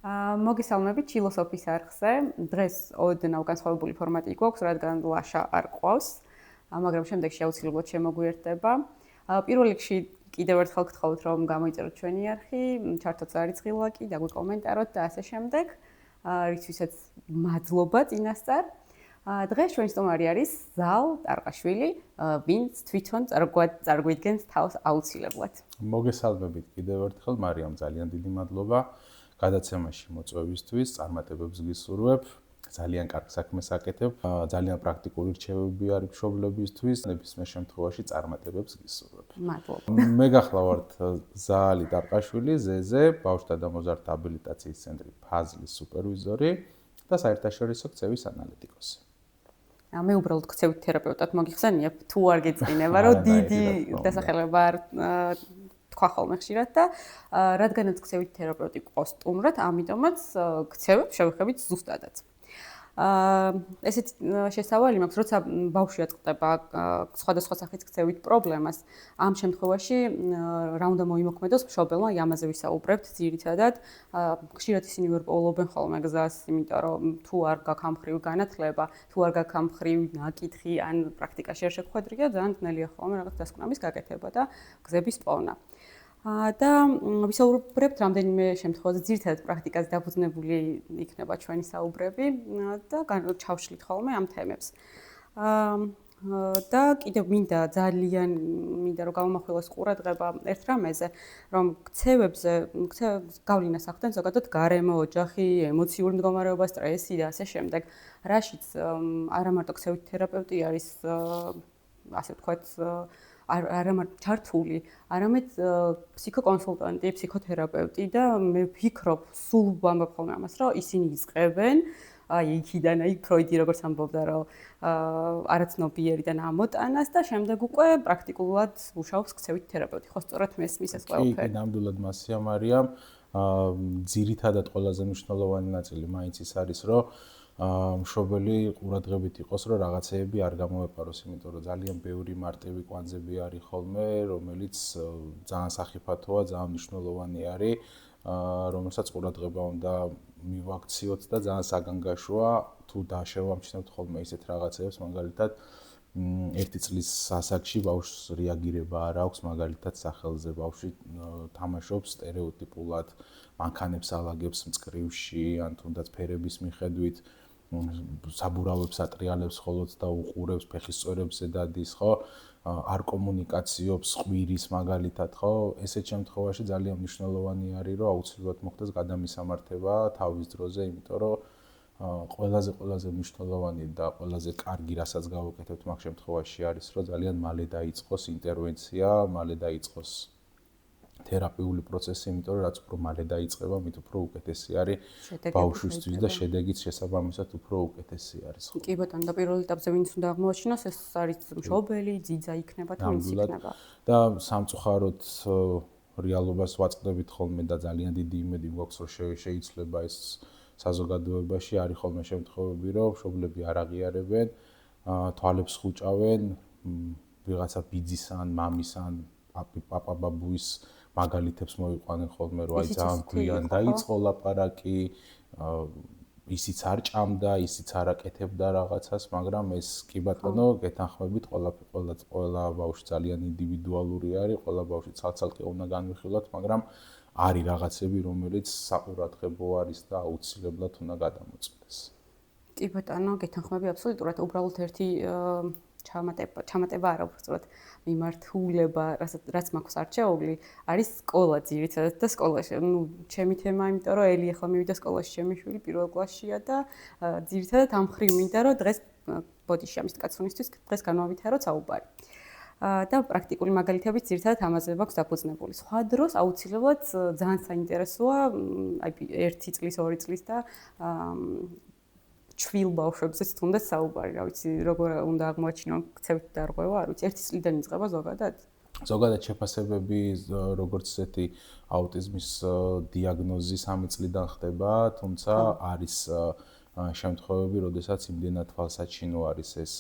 მოგესალმებით ფილოსოფიის არხზე. დღეს ოდნავ განსხვავებული ფორმატი გვაქვს, რადგან ლაშა არ ყავს, მაგრამ შემდეგში აუცილებლად შემოგვიერთდება. პირველ რიგში კიდევ ერთხელ გთხოვთ, რომ გამოიწეროთ ჩვენი არხი, ჩართოთ წარიცხი ლайკი, დაგვიკომენტაროთ და ასე შემდეგ. რისთვისაც მადლობა წინასწარ. დღეს ჩვენი სტუმარი არის ზალ ტარყაშვილი, ვინც თვითონ წარგვიდგენს თავს აუცილებლად. მოგესალმებით კიდევ ერთხელ, მარიამ, ძალიან დიდი მადლობა გადაცემაში მოწვევისთვის, წარმატებებს გისურვებ. ძალიან კარგ საქმეს აკეთებ, ძალიან პრაქტიკული რჩევები არის მშობლებისთვის, ნებისმიერ შემთხვევაში წარმატებებს გისურვებ. მადლობა. მე გახლავართ ზალი ტარყაშვილი, ზეზე, ბავშვთა და მოზარდთა აბილიტაციის ცენტრი ფაზლის სუპერვიზორი და საერთაშორისო ქცევის ანალიტიკოსი. მე უბრალოდ ქცევით თერაპევტად მოგიხსენიებ, თუ არ გეწინება, რომ დიდი დასახელება არ თქვა ხოლმე ხშირად და რადგანაც ქცევით თერაპევტი ყავს სტუმრად, ამიტომაც ქცევებს შევეხებით ზუსტადაც. ესეთ შესავალი მაქვს, როცა ბავშვი აწყდება სხვადასხვა სახის ქცევით პრობლემას, ამ შემთხვევაში რა უნდა მოიმოქმედოს მშობელმა, ამაზე ვისაუბრებთ ძირითადად. ხშირად ისინი ვერ პოულობენ ხოლმე გზას, იმიტომ რომ თუ არ გაქვს ამ მხრივ განათლება, თუ არ გაქვს ამ მხრივ ნაკითხი, ან პრაქტიკაში არ შეგხვედრია, ძალიან ძნელია ხოლმე რაღაც დასკვნების გაკეთება და გზების პოვნა. და ვისაუბრებთ რამდენიმე შემთხვევაში ძირითადად პრაქტიკაზე დაფუძნებული იქნება ჩვენი საუბრები და ჩავშლით ხოლმე ამ თემებს. და კიდევ ძალიან მინდა რომ გამომახვილოს ყურადღება ერთ რამეზე, რომ ქცევებზე გავლენას ახდენ ზოგადად გარემო, ოჯახი, ემოციური მდგომარეობა, სტრესი და ასე შემდეგ. რაშიც არა მარტო ქცევით თერაპევტი არის ასე ვთქვათ არა მარტო ჩართული, არამედ ფსიქოკონსულტანტი, ფსიქოთერაპევტი და მე ვფიქრობ, სულ ვამბობ ხოლმე ამას, რომ ისინი იწყებენ იქიდან, ფროიდი როგორც ამბობდა, რომ არაცნობიერიდან ამოტანას და შემდეგ უკვე პრაქტიკულად მუშაობს ქცევით თერაპევტი. ხო, სწორად მესმის ეს ყველაფერი. კი, ნამდვილად მასია, მარიამ. ძირითადად ყველაზე მნიშვნელოვანი ნაწილი მაინც ის არის, რომ მშობელი ყურადღებით იყოს, რომ რაღაცეები არ გამოეპაროს, იმიტომ რომ ძალიან ბევრი მარტივი კვანძები არის ხოლმე, რომელიც ძალიან სახიფათოა, ძალიან მნიშვნელოვანი არის, რომელსაც ყურადღება უნდა მივაქციოთ და ძალიან საგანგაშოა, თუ დაშევამჩნევთ ხოლმე ისეთ რაღაცებს, მაგალითად, ერთი წლის ასაკში ბავშვს რეაგირება არ აქვს, მაგალითად, სახელზე ბავშვი თამაშობს სტერეოტიპულად, მანქანებს ალაგებს მწკრივში, ან თუნდაც ფერების მიხედვით საბურავებს ატრიალებს ხოლოდ და უყურებს ფეხის წვერებზე დადის, ხო? არ კომუნიკაციობს, ყვირის მაგალითად, ხო? ესეთ შემთხვევაში ძალიან მნიშვნელოვანი არის, რომ აუცილებლად მოხდეს გადამისამართება თავის დროზე, იმიტომ რომ ყველაზე მნიშვნელოვანი და ყველაზე კარგი, რასაც გავაკეთებთ მაგ შემთხვევაში არის, რომ ძალიან მალე დაიწყოს ინტერვენცია, მალე დაიწყოს თერაპიული პროცესი, იმიტომ რომ რაც უფრო მალე დაიწყება, მით უფრო უკეთესი არის ბავშვისთვის და შედეგიც შესაბამისად უფრო უკეთესი არის. კი ბატონო, და პირველ ეტაპზე ვინც უნდა აღმოაჩინოს, ეს არის მშობელი, ძიძა იქნება თუ ვინც იქნება. და სამწუხაროდ რეალობას ვაწყდებით ხოლმე და ძალიან დიდი იმედი გვაქვს, რომ შეიძლება ეს საზოგადოებაში არის ხოლმე შემთხვევები, რომ მშობლები არ აღიარებენ, თვალებს ხუჭავენ, ვიღაცა ბიძის ან მამის ან პაპა-ბაბუის მაგალითებს მოიყვანენ ხოლმე, რომ აი ძალიან გვიან დაიწყო ლაპარაკი, ისიც არ ჭამდა, ისიც არ აკეთებდა რაღაცას, მაგრამ ეს კი ბატონო, გეთანხმებით, ყველა ბავშვი ძალიან ინდივიდუალური არის, ყველა ბავშვი ცალ-ცალკე უნდა განვიხილოთ, მაგრამ არის რაღაცები, რომელიც საყურადღებო არის და აუცილებლად უნდა გადამოწყვეტეს. კი ბატონო, გეთანხმები აბსოლუტურად, უბრალოდ ერთი ჩამატება არა, უბრალოდ მიმართულება, რაც მაქვს არჩეული, არის სკოლა ძირითადად და სკოლაში. ჩემი თემა, იმიტომ რომ ელი ახლა მივიდა სკოლაში, ჩემი შვილი პირველ კლასშია და ძირითადად ამ მხრივ მინდა, რომ დღეს ბოდიში ამის კაცუნისთვის დღეს განვავითაროთ საუბარი. და პრაქტიკული მაგალითებით ძირითადად ამაზე მაქვს დაფუძნებული. სხვა დროს აუცილებლად ძალიან საინტერესოა, აი 1 წლის, 2 წლის და ჩვილ ბავშვებზეც თუნდაც საუბარი, რა ვიცი, როგორ უნდა აღმოაჩინონ ქცევით დარღვევა, არ ვიცი, 1 წლიდან იწყება ზოგადად. ზოგადად შეფასებები, როგორც ესეთი აუტიზმის დიაგნოზი 3 წლიდან ხდება, თუმცა არის შემთხვევები, როდესაც იმდენად თვალსაჩინო არის ეს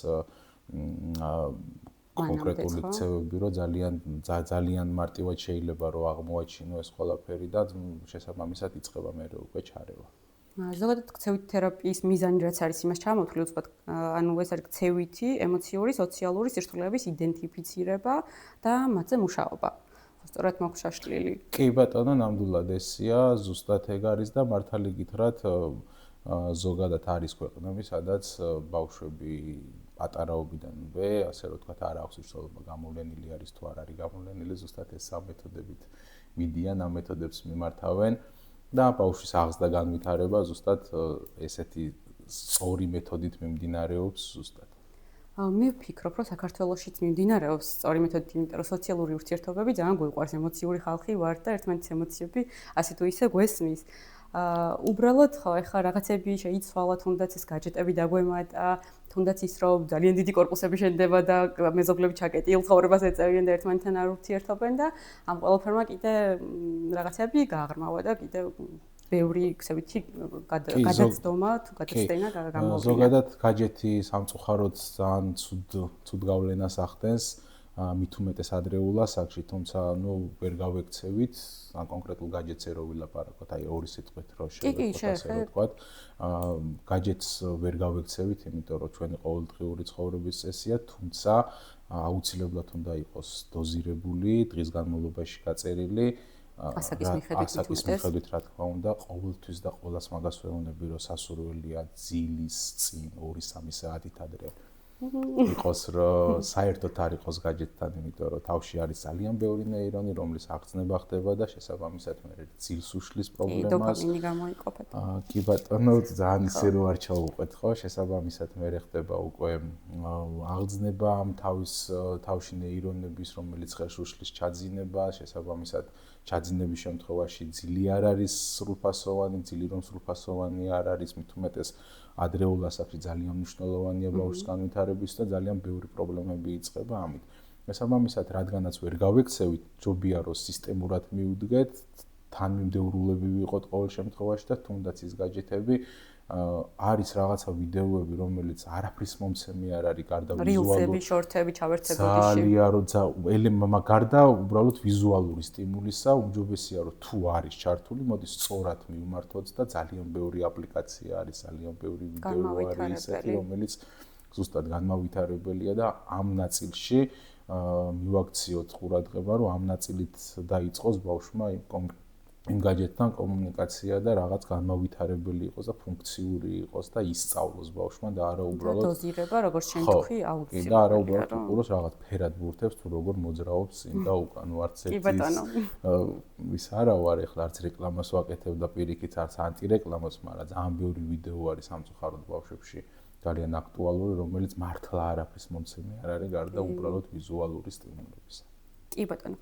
კონკრეტული ქცევები, რომ ძალიან მარტივად შეიძლება რომ აღმოაჩინო ეს ყველაფერი და შესაბამისად იწყება მერე უკვე ჩარევა. ზოგადად ქცევით თერაპიის მიზანი რაც არის იმას ჩამოთვლი უცბად, ანუ ეს არის ქცევითი, ემოციური, სოციალური სირთულეების იდენტიფიცირება და მათზე მუშაობა. სწორად მაქვს შაშლილი. კი ბატონო, ნამდვილად ესია, ზუსტად ეგ არის და მართალი გითხრათ, ზოგადად არის ქვეყნები, სადაც ბავშვები პატარაობიდანვე, ასე რომ ვთქვათ, არ აქვს მნიშვნელობა გამოვლენილი არის თუ არ არის გამოვლენილი, ზუსტად ეს ამ მეთოდებით მიდიან, ამ მეთოდებს მიმართავენ და ბავშვის აღზრდა განვითარება ზუსტად ესეთი სწორი მეთოდით მიმდინარეობს ზუსტად. მე ვფიქრობ, რომ საქართველოშიც მიმდინარეობს სწორი მეთოდით, იმიტომ რომ სოციალური ურთიერთობები ძალიან გვიყვარს, ემოციური ხალხი ვართ და ერთმანეთის ემოციები ასე თუ ისე გვესმის. უბრალოდ ხო, ეხლა რაღაცები შეიცვალა, თუნდაც ეს გაჯეტები დაგვემატა, თუნდაც ის რომ ძალიან დიდი корпуსები შენდება და მეზობლები ჩაკეტილ ცხოვრებას ეწევიან და ერთმანეთთან არ ურთიერთობენ და ამ ყველაფერმა კიდე რაღაცები გააღრმავა და კიდე ბევრი ქსევითი გადაცდომა თუ გადაცდენა გამოვიდა. ზოგადად გაჯეთი სამწუხაროდ ძალიან ცუდ გავლენას ახდენს მით უმეტეს ადრეულ ასაკში, თუმცა ვერ გავექცევით ან კონკრეტულ გაჯეთზე რო ვილაპარაკოთ, აი ორი სიტყვით რო შევხვდეთ, გაჯეთს ვერ გავექცევით, იმიტომ რომ ჩვენი ყოველდღიური ცხოვრების წესია, თუმცა აუცილებლად უნდა იყოს დოზირებული, დღის განმავლობაში გაწერილი ასაკის მიხედვით, რა თქმა უნდა, ყოველთვის და ყოველას მაგას ვეუბნები, რომ სასურველია ძილის წინ 2-3 საათით ადრე იყოს, რომ საერთოდ არ იყოს გაჯეთთან, იმიტომ რომ თავში არის ძალიან ბევრი ნეირონი, რომლის აღწნება ხდება და შესაბამისად მე ძილს უშლის პრობლემას. დოპამინი გამოიყოფა. კი ბატონო, ძალიან ისე რომ არ ჩაუყვეთ, ხო? შესაბამისად მე ხდება უკვე აღწნება ამ თავში ნეირონების, რომელიც ხელს უშლის ჩაძინება, შესაბამისად ჩაძინების შემთხვევაში ძილი არ არის სრულფასოვანი, ძილი რომ სრულფასოვანი არ არის, მით უმეტეს ადრეულ ასაკში ძალიან მნიშვნელოვანია ბავშვის განვითარების და ძალიან ბევრი პრობლემები იწყება ამით. შესაბამისად, რადგანაც ვერ გავექცევით, ჯობია რომ სისტემურად მივუდგეთ, თანმიმდევრულები ვიყოთ ყოველ შემთხვევაში და თუნდაც ის გაჯეთები არის რაღაცა ვიდეოები, რომელიც არაფრის მომცემი არ არის, გარდა ვიზუალური რილსები, შორტები, ჩავერთებოდიში. ძალიან რომ გარდა უბრალოდ ვიზუალური სტიმულისა, უმჯობესია რომ თუ არის ჩართული, მოდი სწორად მივმართოთ და ძალიან ბევრი აპლიკაცია არის, ძალიან ბევრი ვიდეო არის ისეთი, რომელიც ზუსტად განმავითარებელია და ამ ნაწილში მივაქციოთ ყურადღება, რომ ამ ნაწილით დაიწყოს ბავშვმა იმ გაჯეთთან კომუნიკაცია და რაღაც განმავითარებელი იყოს და ფუნქციური იყოს და ისწავლოს ბავშვმა და არა უბრალოდ დოზირება, როგორც შენ თქვი, აუცილებლად. და არა უბრალოდ უყუროს რაღაც ფერად ბურთებს თუ როგორ მოძრაობს წინ და უკან ვარც ის არა ვარ ეხლა არც რეკლამას ვაკეთებ და პირიქით არც ანტირეკლამას, მაგრამ ძალიან ბევრი ვიდეო არის სამწუხაროდ ბავშვებში ძალიან აქტუალური, რომელიც მართლა არაფრის მომცემი არ არის, გარდა უბრალოდ ვიზუალური სტიმულების. კი ბატონო.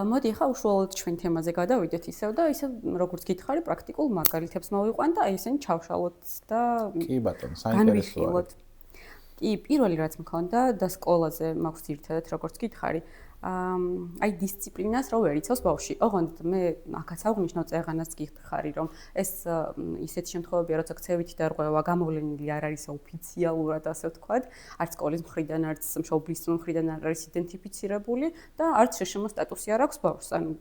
მოდი ახლა უშუალოდ ჩვენ თემაზე გადავიდეთ ისევ და ისევ როგორც გითხარი პრაქტიკულ მაგალითებს მოვიყვან და აი ესენი ჩავშალოთ და კი ბატონო, საინტერესოა. კი, პირველი რაც მქონდა და სკოლაზე მაქვს ერთადად როგორც გითხარი, აი დისციპლინას რო ვერ იცავს ბავშვი. ოღონდ მე აქაც აღვნიშნავ წეღანას გიხარი, რომ ეს ისეთი შემთხვევებია, როცა ქცევითი დარღვევა გამოვლენილი არ არის ოფიციალურად, ასე ვთქვათ, არც სკოლის მხრიდან, არც მშობლის მხრიდან არ არის იდენტიფიცირებული და არც შეშმო სტატუსი არ აქვს ბავშვს. ანუ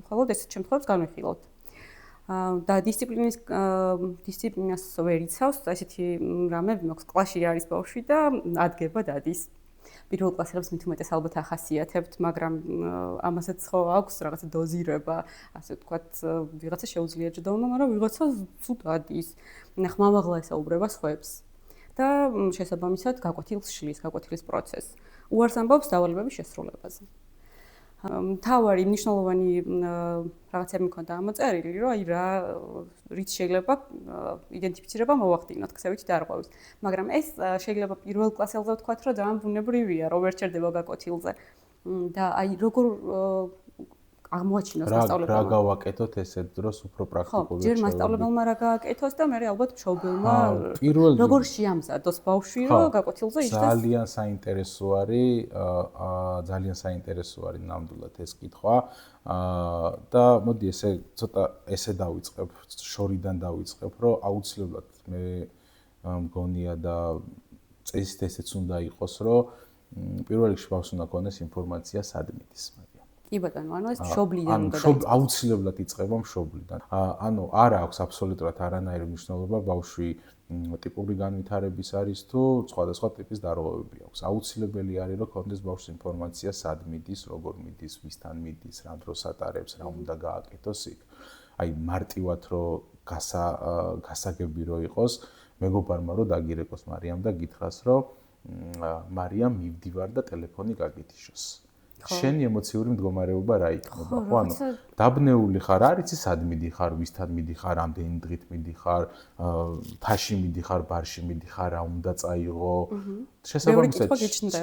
მხოლოდ ესეთ შემთხვევებს განვიხილავთ. და დისციპლინას ვერ იცავს, ესეთი რამე მაქვს კლასში არის ბავშვი და ადგება დადის. პირველ კლასელებს მით უმეტეს ალბათ ახასიათებთ, მაგრამ ამასაც ხო აქვს რაღაცა დოზირება, ასე ვთქვათ, ვიღაცა შეუძლია ჯდომა, მაგრამ ვიღაცა ცუდ ადის. ხმამაღლა ესაუბრება სხვებს და შესაბამისად გაკვეთილს შლის, გაკვეთილის პროცესს. უარს ამბობს დავალებების შესრულებაზე. მთავარი მნიშვნელოვანი რაღაცები მქონდა ამოწერილი, რომ აი რით შეიძლება იდენტიფიცირება მოვახდინოთ ქცევითი დარღვევის. მაგრამ ეს შეიძლება პირველ კლასელზე ვთქვათ, რომ ძალიან ბუნებრივია, რომ ვერ ჩერდება გაკვეთილზე. და აი როგორ აღმოაჩინოს მასწავლებელმა. რა გავაკეთოთ ესეთ დროს უფრო პრაქტიკულად. ხო, ჯერ მასწავლებელმა რა გააკეთოს და მე ალბათ მშობელმა როგორ შეამზადოს ბავშვი, რომ გაკვეთილზე ისდეს. ძალიან საინტერესო არის ნამდვილად ეს კითხვა. და მოდი ესე დავიწყებ, შორიდან დავიწყებ, რომ აუცილებლად მე მგონია და წესით ესეც უნდა იყოს, რომ პირველ რიგში ბავშვს უნდა ქონდეს ინფორმაცია სად მიდის მარია. კი ბატონო, ანუ ეს მშობლიდან უნდა დაიწყოს. აუცილებლად იწყება მშობლიდან. ანუ არ აქვს აბსოლუტურად არანაირი მნიშვნელობა ბავშვი ტიპური განვითარების არის თუ სხვადასხვა ტიპის დარღვევები აქვს. აუცილებელი არის რომ ქონდეს ბავშვს ინფორმაცია სად მიდის, როგორ მიდის, ვისთან მიდის, რა დროს ატარებს, რა უნდა გააკეთოს იქ. აი მარტივად რომ გასაგები რო იყოს, მეგობარმა რო დაგირეკოს მარიამ და გითხრას რომ მარიამ მივდივარ და ტელეფონი გაგითიშოს. შენი ემოციური მდგომარეობა რა იქნება? ხო, ანუ დაბნეული ხარ, არ იცი სად მიდიხარ, ვისთან მიდიხარ, რამდენი დღით მიდიხარ, თაში მიდიხარ, ბარში მიდიხარ, რა უნდა წაიღო. შესაბამისად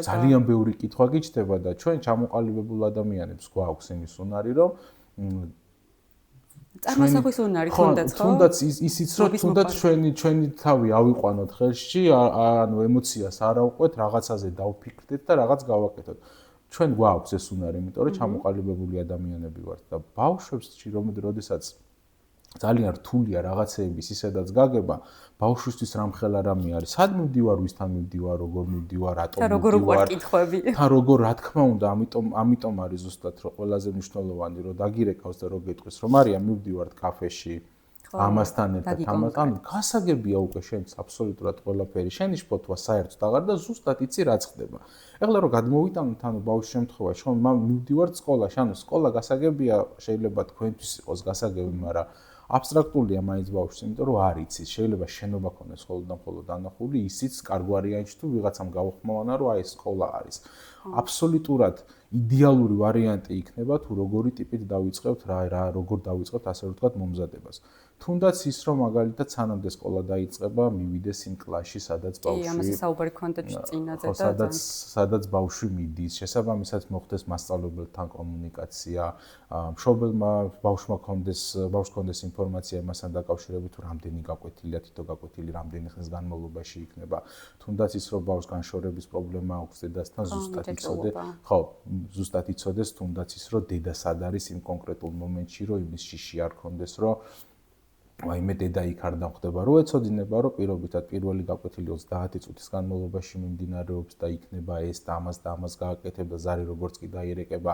ძალიან ბევრი კითხვა გიჩნდება და ჩვენ ჩამოყალიბებულ ადამიანებს გვაქვს იმის უნარი, რომ წარმოსახვის უნარი თუნდაც ხო? თუნდაც ისიც რომ თუნდაც ჩვენი თავი ავიყვანოთ ხელში, ანუ ემოციას არ ავყვეთ, რაღაცაზე დავფიქრდეთ და რაღაც გავაკეთოთ. ჩვენ გვაქვს ეს უნარი, იმიტომ რომ ჩამოყალიბებული ადამიანები ვართ და ბავშვებში როდესაც ძალიან რთულია რაღაცეების ისედაც გაგება, ბავშვისთვის რამხელა რამე არის. სად მივდივარ, ვისთან მივდივარ, როგორ მივდივარ, რატომ მივდივარ? და როგორ უყვარ კითხვები. და როგორ, რა თქმა უნდა, ამიტომ არის ზუსტად რომ ყველაზე მნიშვნელოვანი რომ დაგირეკავს და რომ გეტყვის რომ მარია მივდივართ კაფეში ამასთან ერთად ანუ გასაგებია უკვე შენს აბსოლუტურად ყველაფერი შენი შფოთვა საერთოდ აღარ და ზუსტად იცი რა ხდება. ეხლა რომ გადმოვიტანოთ ანუ ბავშვის შემთხვევაში რომ მივდივართ სკოლაში, ანუ სკოლა გასაგებია შეიძლება თქვენთვის იყოს გასაგები, მაგრამ აბსტრაქტულია მაინც ბავშვს, იმიტომ რომ არ იცის, შეიძლება შენობა ქონდეს ხოლმე და მხოლოდ დანახული, ისიც კარგ ვარიანტში თუ ვიღაცამ გავხმოვანა რომ აი სკოლა არის. აბსოლუტურად იდეალური ვარიანტი იქნება თუ როგორი ტიპით დავიწყებთ როგორ დავიწყებთ ასე ვთქვათ მომზადებას. თუნდაც ის რომ მაგალითად სანამდე სკოლა დაიწყება, მივიდეს იმ კლასში, სადაც ბავშვი კი, ამაზე საუბარი ქონდა წინაზე და სადაც ბავშვი მიდის, შესაბამისად მოხდეს მასწავლებელთან კომუნიკაცია, მშობელმა ბავშვმა ქონდეს ინფორმაცია იმასთან დაკავშირებით, თუ რამდენი გაკვეთილია, თითო გაკვეთილი რამდენი ხნის განმავლობაში იქნება. თუნდაც ის რომ ბავშვს განშორების პრობლემა აქვს დედასთან, ზუსტად იცოდე. ხო, ზუსტად იცოდეს თუნდაც ის რომ დედა სად არის იმ კონკრეტულ მომენტში, რომ იმის შიში არ ქონდეს, რომ ვაიმე დედა იქ არ დამხდება, რო ეცოდინება, რომ პირობითად პირველი გაკვეთილი 30 წუთის განმავლობაში მიმდინარეობს და იქნება ეს და ამას გააკეთებ და ზარი როგორც კი დაირეკება,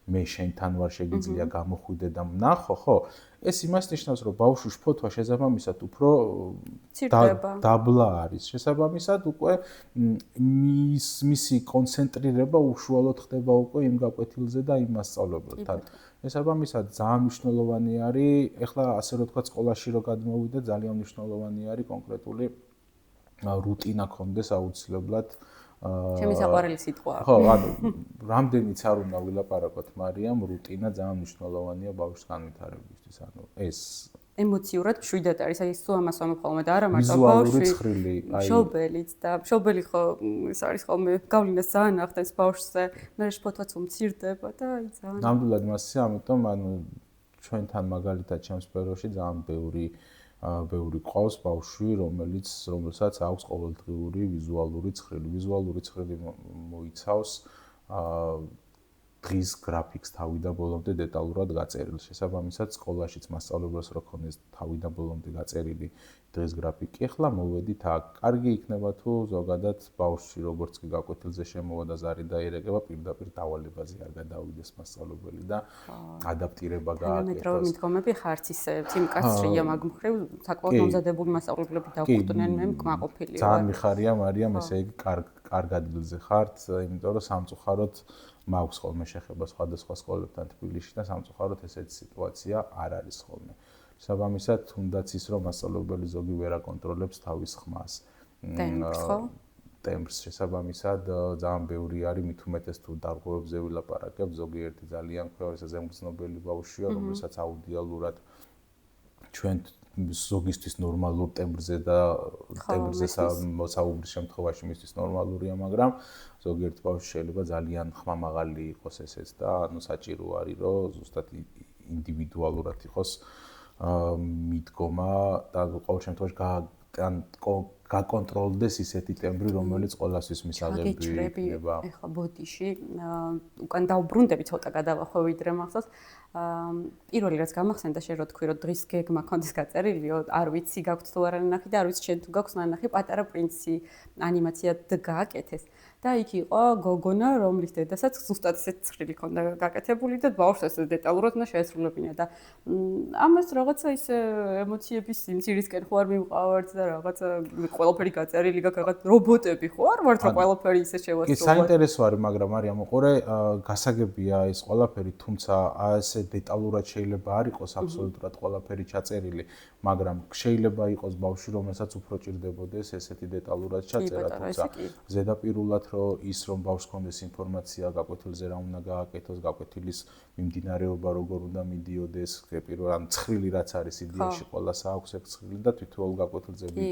მე შენთან ვარ, შეგიძლია გამოხვიდე და ვნახო, ხო? ეს იმას ნიშნავს, რომ ბავშვის შფოთვა შესაბამისად უფრო დაბლა არის. შესაბამისად უკვე მისი კონცენტრირება უშუალოდ ხდება უკვე იმ გაკვეთილზე და იმ მასწავლებელთან. შესაბამისად ძალიან მნიშვნელოვანი არის, ეხლა ასე რომ თქვა სკოლაში რო გადმოვიდე, ძალიან მნიშვნელოვანი არის კონკრეტული რუტინა ქონდეს აუცილებლად. ჩემი საყვარელი სიტყვაა. ხო, ანუ რამდენიც არ უნდა ვილაპარაკოთ მარიამ, რუტინა ძალიან მნიშვნელოვანია ბავშვის განვითარებისთვის. ანუ ეს ემოციურად მშვიდად არის. აი სულ ამას ვამბობ ხოლმე და არა მარტო ვიზუალური ცხრილი, აი მშობელიც და მშობელი ხო ის არის ხოლმე გავლენას ძალიან ახდენს ბავშვზე, მე შფოთვაც უმცირდება და აი ძალიან ნამდვილად მასზე, ამიტომ ანუ ჩვენთან მაგალითად ჩემს სფეროში ძალიან ბევრი ყავს ბავშვი, რომელსაც აქვს ყოველდღიური ვიზუალური ცხრილი. ვიზუალური ცხრილი მოიცავს დღის გრაფიკს თავიდან ბოლომდე დეტალურად გაწერილ. შესაბამისად, სკოლაშიც მასწავლებელს რო ქონდეს თავიდან ბოლომდე გაწერილი დღის გრაფიკი, ახლა მოვედით აქ. კარგი იქნება თუ ზოგადად ბავშვი როგორც კი გაკვეთილზე შემოვა და ზარი დაირეკება, პირდაპირ დავალებაზე არ გადავიდეს მასწავლებელი და ადაპტირება გააკეთოს. მეტრო მიდგომები ხარც ისე წიმკაცრია მაგ მხრივ, საკმაოდ მომზადებული მასწავლებლები დაგვხვდნენ, მე მკმაყოფილი ვარ. ძალიან მიხარია მარიამ, ესე იგი კარგ ადგილზე ხართ, იმიტომ რომ სამწუხაროდ მაქვს ხოლმე შეხება სხვადასხვა სკოლებთან თბილისში და სამწუხაროდ ესეთი სიტუაცია არ არის ხოლმე. შესაბამისად, თუნდაც ის რომ მასწავლებელი ზოგი ვერ აკონტროლებს თავის ხმას. ტემპს შესაბამისად ძალიან ბევრი არის, მით უმეტეს თუ დარღვევებზე ვილაპარაკებ, ზოგიერთი ძალიან ქვევრესა ზემგრძნობელი ბავშვია, რომელსაც აუდიალურად ჩვენ ზოგისთვის ნორმალურ ტემპზე და ტემპზე მოსაუბრის შემთხვევაში მისთვის ნორმალურია, მაგრამ ზოგიერთ ბავშვს შეიძლება ძალიან ხმამაღალი იყოს ესეც და ანუ საჭირო არის, რომ ზუსტად ინდივიდუალურად იყოს მიდგომა და ყოველ შემთხვევაში გაკონტროლდეს ისეთი ტემბრი, რომელიც ყველასთვის მისაღები იქნება. ეხლა ბოდიში უკან დაუბრუნდები ცოტა გადავახვევ ვიდრე მახსოვს. პირველი რაც გამახსენდა შენ რო თქვი რომ დღის გეგმა ქონდეს გაწერილი, არ ვიცი გაქვთ თუ არა ნახი და არ ვიცი შენ თუ გაქვს ნახი პატარა პრინცი ანიმაცია გააკეთეს. და იქ იყო გოგონა, რომლის დედასაც ზუსტად ესეთ ცხრილი ქონდა გაკეთებული და ბავშვს ესე დეტალურად უნდა შეესრულებინა და ამას რაღაცა ის ემოციების სიმცირისკენ ხო არ მივყავართ და რაღაცა ყველაფერი გაწერილი გაქვს რაღაც რობოტები ხო არ ვართ რომ ყველაფერი ისე შევასრულოთ. კი საინტერესო არის, მაგრამ არია მოყურე, გასაგებია ეს ყველაფერი, თუმცა ასე დეტალურად შეიძლება არ იყოს აბსოლუტურად ყველაფერი ჩაწერილი, მაგრამ შეიძლება იყოს ბავშვი, რომელსაც უფრო ჭირდებოდეს ესეთი დეტალურად ჩაწერა, თუმცა ზედაპირულად რომ ის რომ ბავშვს კონდეს ინფორმაცია გაკვეთილზე რა უნდა გააკეთოს, გაკვეთილის მიმდინარეობა როგორ უნდა მიდიოდეს, პირველ ან ცხრილი რაც არის იდეაში ყველას აქვს ეგ ცხრილი და თითოეულ გაკვეთილზები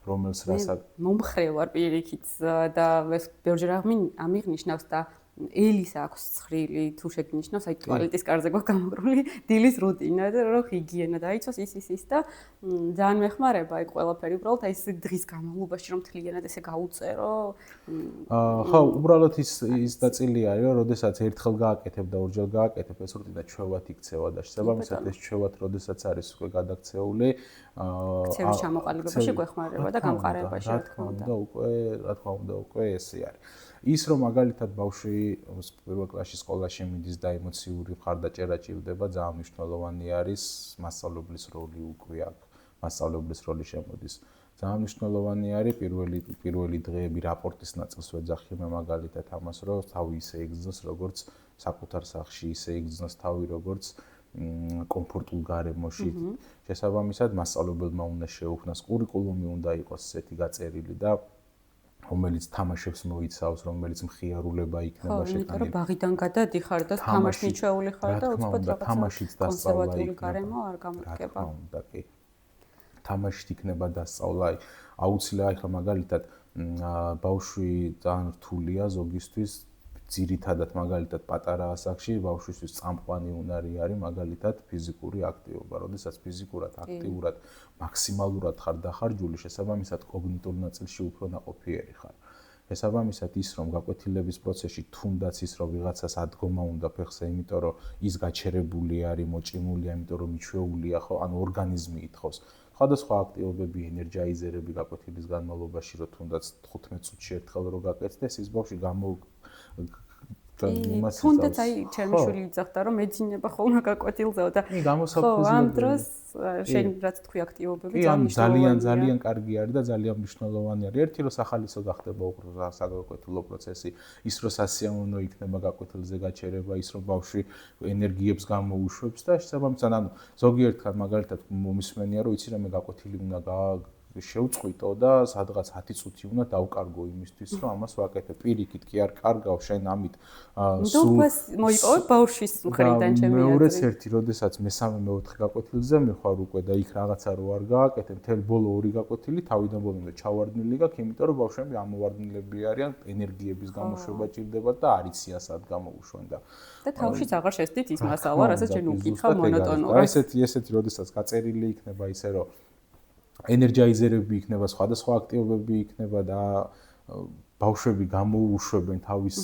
რომელს რასაც მომხრე ვარ პირიქით და ეს ბევრჯერ ამიღნიშნავს და ელის აქვს ცხრილი თუ შეგნიშნავს აი ტუალეტის კარზე გვაქვს გამოგრული დილის რუტინა და რო ჰიგიენა დაიცოს ის და ძალიან მეხმარება აი ყველაფერი უბრალოდ აი ეს დღის განმავლობაში რომ თლიანად ესე გაუწერო ხო უბრალოდ ის ნაწილი არის რომ როდესაც ერთხელ გააკეთებ და ორჯერ გააკეთებ ეს რუტინა ჩვევად იქცევა და შესაბამისად ეს ჩვევად როდესაც არის უკვე გადაქცეული ქცევის ჩამოყალიბებაში გვეხმარება და გამყარებაში რა თქმა უნდა უკვე ესე არის ის რომ მაგალითად ბავშვი პირველ კლასში სკოლაში მიდის და ემოციური მხარდაჭერა ჭირდება ძალიან მნიშვნელოვანი არის მასწავლებლის როლი უკვე აქ მასწავლებლის როლი შემოდის ძალიან მნიშვნელოვანი არის პირველი დღეები რაპორტის ნაწილს ვეძახი მე მაგალითად ამას რომ თავი ისე იგრძნოს როგორც საკუთარ სახლში ისე იგრძნოს თავი როგორც კომფორტულ გარემოში შესაბამისად მასწავლებელმა უნდა შეუქმნას კურიკულუმი უნდა იყოს ესეთი გაწერილი და რომელიც თამაშებს მოიცავს, რომელიც მხიარულება იქნება შეტანილი. ხო, იმიტომ რომ ბაღიდან გადადიხარ და თამაშმიჩვეული ხარ და უცბად რაღაცა თამაშიც დასწავლა იქნება. გარემო არ გამოდგება. რა თქმა უნდა, კი. თამაშით იქნება დასწავლა. აუცილებლად ახლა მაგალითად ბავშვი ძალიან რთულია ზოგისთვის ძირითადად მაგალითად პატარა ასაკში ბავშვისთვის წამყვანი უნარი არის მაგალითად ფიზიკური აქტივობა. როდესაც ფიზიკურად აქტიურად მაქსიმალურად ხარ დახარჯული, შესაბამისად კოგნიტურ ნაწილში უფრო ნაყოფიერი ხარ. შესაბამისად ის რომ გაკვეთილების პროცესში თუნდაც ის რომ ვიღაცას ადგომა უნდა ფეხზე, იმიტომ რომ ის გაჩერებული არის, მოჭიმულია, იმიტომ რომ მიჩვეულია, ხო, ანუ ორგანიზმი ითხოვს. სხვადასხვა აქტივობები, ენერგაიზერები გაკვეთილის განმავლობაში რომ თუნდაც 15 წუთში ერთხელ რო გაკეთდეს, ის ბავშვი თუნდაც აი ჩემი შვილი იძახდა რომ მეძინება ხოლმე გაკვეთილზეო და ამ დროს შენ რაც თქვი აქტივობები ძალიან კარგი არის და ძალიან მნიშვნელოვანი არის. ერთი რომ სახალისო გახდება საგაკვეთილო პროცესი, ის რომ სასიამოვნო იქნება გაკვეთილზე გაჩერება, ის რომ ბავშვი ენერგიებს გამოუშვებს და შესაბამისად ანუ ზოგიერთად მაგალითად მომისმენია რომ იცი რა მე გაკვეთილი უნდა შევწყვიტო და სადღაც 10 წუთი უნდა დავკარგო იმისთვის რომ ამას ვაკეთებ. პირიქით კი არ კარგავ შენ ამით სულ მოიპოვე ბავშვის მხრიდან ჩემი აზრით. მეორეც ერთი, როდესაც მესამე მეოთხე გაკვეთილზე მიხარ უკვე და იქ რაღაცა რო არ გააკეთებ, თელ ბოლო ორი გაკვეთილი თავიდან ბოლომდე ჩავარდნილი გაქვს, იმიტომ რომ ბავშვები ამოვარდნილები არიან, ენერგიების გამოშვება ჭირდება და არ იციან სად გამოუშვენ და თავშიც აღარ შესდით ის მასალა, რასაც შენ უკითხა მონოტონურად. აი ესეთი როდესაც გაწერილი იქნება ისე რომ ენერგაიზერები იქნება, სხვადასხვა აქტივობები იქნება და ბავშვები გამოუშვებენ თავის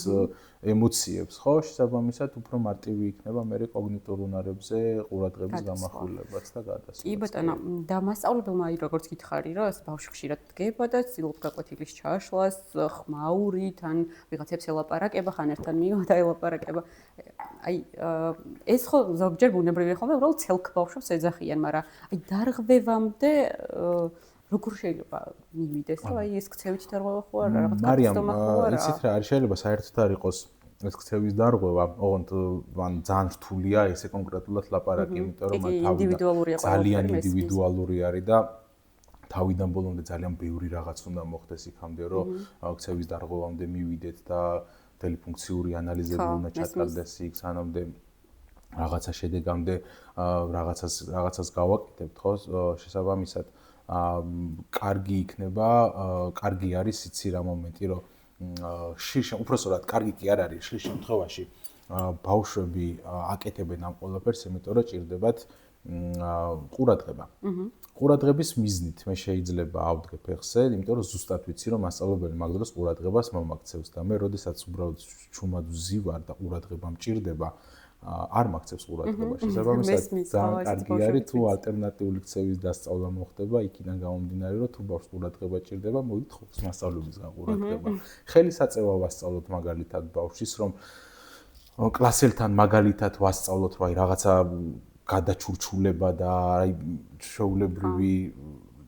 ემოციებს, ხო? შესაბამისად უფრო მარტივი იქნება მე კოგნიტურ უნარებზე ყურადღების გამახვილებაც და გადასვლაც. კი ბატონო, და მასწავლებელმა აი როგორც გითხარი, რომ ეს ბავშვი ხშირად დგება და ცდილობს გაკვეთილის ჩაშლას, ხმაურით, ან ვიღაცებს ელაპარაკება, ხან ერთთან მიიღო და ელაპარაკება. აი ეს ხო ზოგჯერ ბუნებრივია ხოლმე, უბრალოდ ცელქ ბავშვებს ეძახიან, მაგრამ აი დარღვევამდე როგორ შეიძლება მივიდეს, რომ აი ეს ქცევით დარღვევა ხო არა, რაღაც კატასტროფა ხო არა? იცით რა, არის შეიძლება საერთოდ არ იყოს ეს ქცევის დარღვევა, ოღონდ ან ძალიან რთულია ესე კონკრეტულად ლაპარაკი, იმიტომ რომ ძალიან ინდივიდუალური არის და თავიდან ბოლომდე ძალიან ბევრი რაღაც უნდა მოხდეს იქამდე, რომ ქცევის დარღვევამდე მივიდეთ და ტელეფუნქციური ანალიზები უნდა ჩატარდეს იქ სანამდე რაღაცა შედეგამდე რაღაცას გავაკეთებთ, ხო? შესაბამისად კარგი იქნება, კარგი არის იცი რა მომენტი, რომ უпроსტად კარგი კი არ არის ხშირ შემთხვევაში ბავშვები აკეთებენ ამ ყველაფერს, იმიტომ რომ ჭირდებათ ყურადღება. ყურადღების მიზნით მე შეიძლება ავდგე ფეხზე, იმიტომ რომ ზუსტად ვიცი რომ მასწავლებელი მაგ დროს ყურადღებას მომაქცევს და მე როდესაც უბრალოდ ჩუმად ვზივარ და ყურადღება მჭირდება არ მაქცევს ყურადღება. შესაბამისად ძალიან კარგი არის თუ ალტერნატიული ქცევის დასწავლა მოხდება იქიდან გამომდინარე რომ თუ ბავშვს ყურადღება ჭირდება მოვიდეთ ხოლმე მასწავლებელისგან ყურადღება. ხელისაწევა ვასწავლოთ მაგალითად ბავშვის რომ კლასელთან მაგალითად ვასწავლოთ რომ აი რაღაცა გადაჩურჩულება და აი შეულებრივი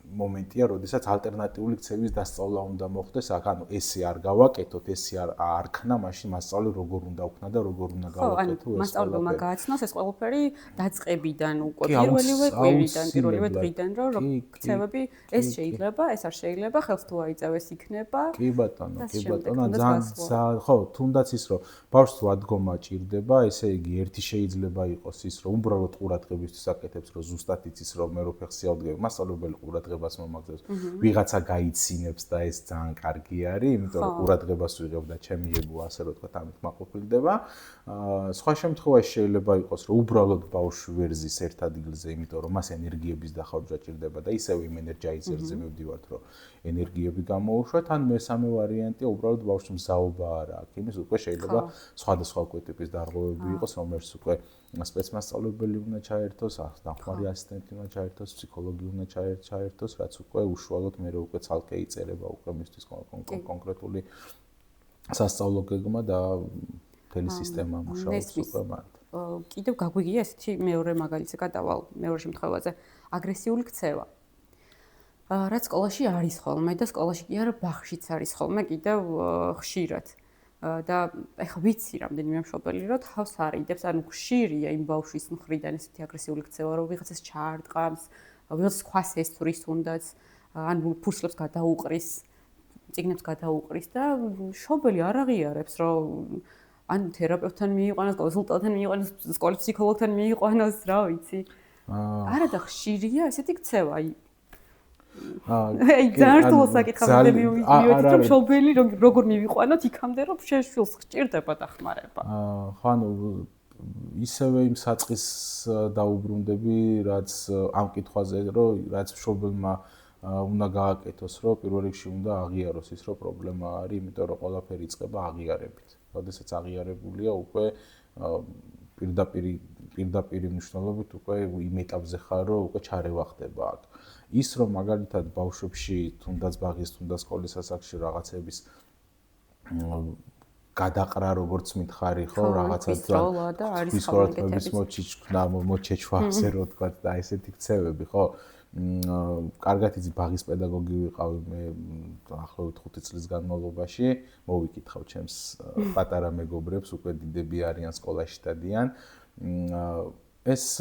მომენტია, როდესაც ალტერნატიული ქცევის დასწავლა უნდა მოხდეს, ანუ ესე არ გავაკეთოთ, ესე არ ქნა, მაშინ მასწავლებელი როგორ უნდა უქნა და როგორ უნდა გავაკეთო ეს. მასწავლებელმა გააცნოს ეს ყველაფერი დაწყებიდან უკვე პირველივე კვირიდან, პირველივე დღიდან, რომ ქცევები ეს შეიძლება, ეს არ შეიძლება, ხელს თუ აიწევ ეს იქნება. კი ბატონო, ძალიან ხო, თუნდაც ის რომ ბავშვს თუ ადგომა ჭირდება, ესე იგი ერთი შეიძლება იყოს ის რომ უბრალოდ ყურადღებისთვის აკეთებს, რომ ზუსტად იცის რომ მე რო ფეხზე ავდგები, მასწავლებელი ყურადღებას მომაგზავს. ვიღაცა გაიცინებს და ეს ძალიან კარგი არის, იმიტომ რომ ყურადღებას ვიღებ და ჩემი ებო ასე რომ თქვა ამით მაყოფილდება. სხვა შემთხვევაში შეიძლება იყოს რომ უბრალოდ ბავშვი ვერ ზის ერთ ადგილზე, იმიტომ რომ მას ენერგიების დახარჯვა ჭირდება და ისევ იმ ენერგიზერზე მივდივართ, რომ ენერგიები გამოუშვათ, ან მესამე ვარიანტია უბრალოდ ბავშვს მზაობა არ აქვს. იმის უკვე შეიძლება სხვადასხვა ტიპის დარღვევები იყოს, რომელშიც უკვე სპეცმასწავლებელი უნდა ჩაერთოს, დახმარი ასისტენტი უნდა ჩაერთოს, ფსიქოლოგი უნდა ჩაერთოს, რაც უკვე უშუალოდ მე რო უკვე ცალკე იწერება უკვე მისთვის კონკრეტული სასწავლო გეგმა და მთელი სისტემა მუშაობს უკვე მათ. კიდევ გაგვიგია ესეთი მეორე მაგალითზე გადავალ მეორე შემთხვევაზე აგრესიული ქცევა. რაც სკოლაში არის ხოლმე და სკოლაში კი არა ბაღშიც არის ხოლმე კიდევ ხშირად. და ეხლა ვიცი რამდენიმე მშობელი რომ თავს არიდებს, ანუ ხშირია იმ ბავშვის მხრიდან ესეთი აგრესიული ქცევა, რომ ვიღაცას ჩაარტყამს, ვიღაცას ქვას ესწრის თუნდაც, ანუ ფურცლებს გადაუყრის, წიგნებს გადაუყრის და მშობელი არ აღიარებს, რომ ან თერაპევტთან მიიყვანოს, კონსულტანტთან მიიყვანოს, სკოლის ფსიქოლოგთან მიიყვანოს, რა ვიცი. არა და ხშირია ესეთი ქცევა, აი ძართულ საკითხამდე მივიდეთ რომ მშობელი როგორ მივიყვანოთ იქამდე რომ შეშვილს გჭირდება დახმარება. ხო ანუ ისევე იმ საწყის დაუბრუნდები რაც ამ კითხვაზე რომ რაც მშობელმა უნდა გააკეთოს რომ პირველ რიგში უნდა აღიაროს ის რომ პრობლემა არის, იმიტომ რომ ყველაფერი იწყება აღიარებით. როდესაც აღიარებულია უკვე პირდაპირ მნიშვნელობით უკვე იმ ეტაპზე ხარ რომ უკვე ჩარევა ხდება აქ. ის რომ მაგალითად ბავშვებში თუნდაც ბაღის თუნდაც სკოლის ასაკში რაღაცების გადაყრა როგორც მითხარი ხო რაღაცა ის ხორცების მოჩიჩქნა მოჩეჩვა ასე რო თქვა და ესეთი ქცევები ხო კარგად იცი ბაღის პედაგოგი ვიყავი მე ახლავე 5 წლის განმავლობაში მოვიკითხავ ჩემს პატარა მეგობრებს უკვე დიდები არიან სკოლაში დადიან ეს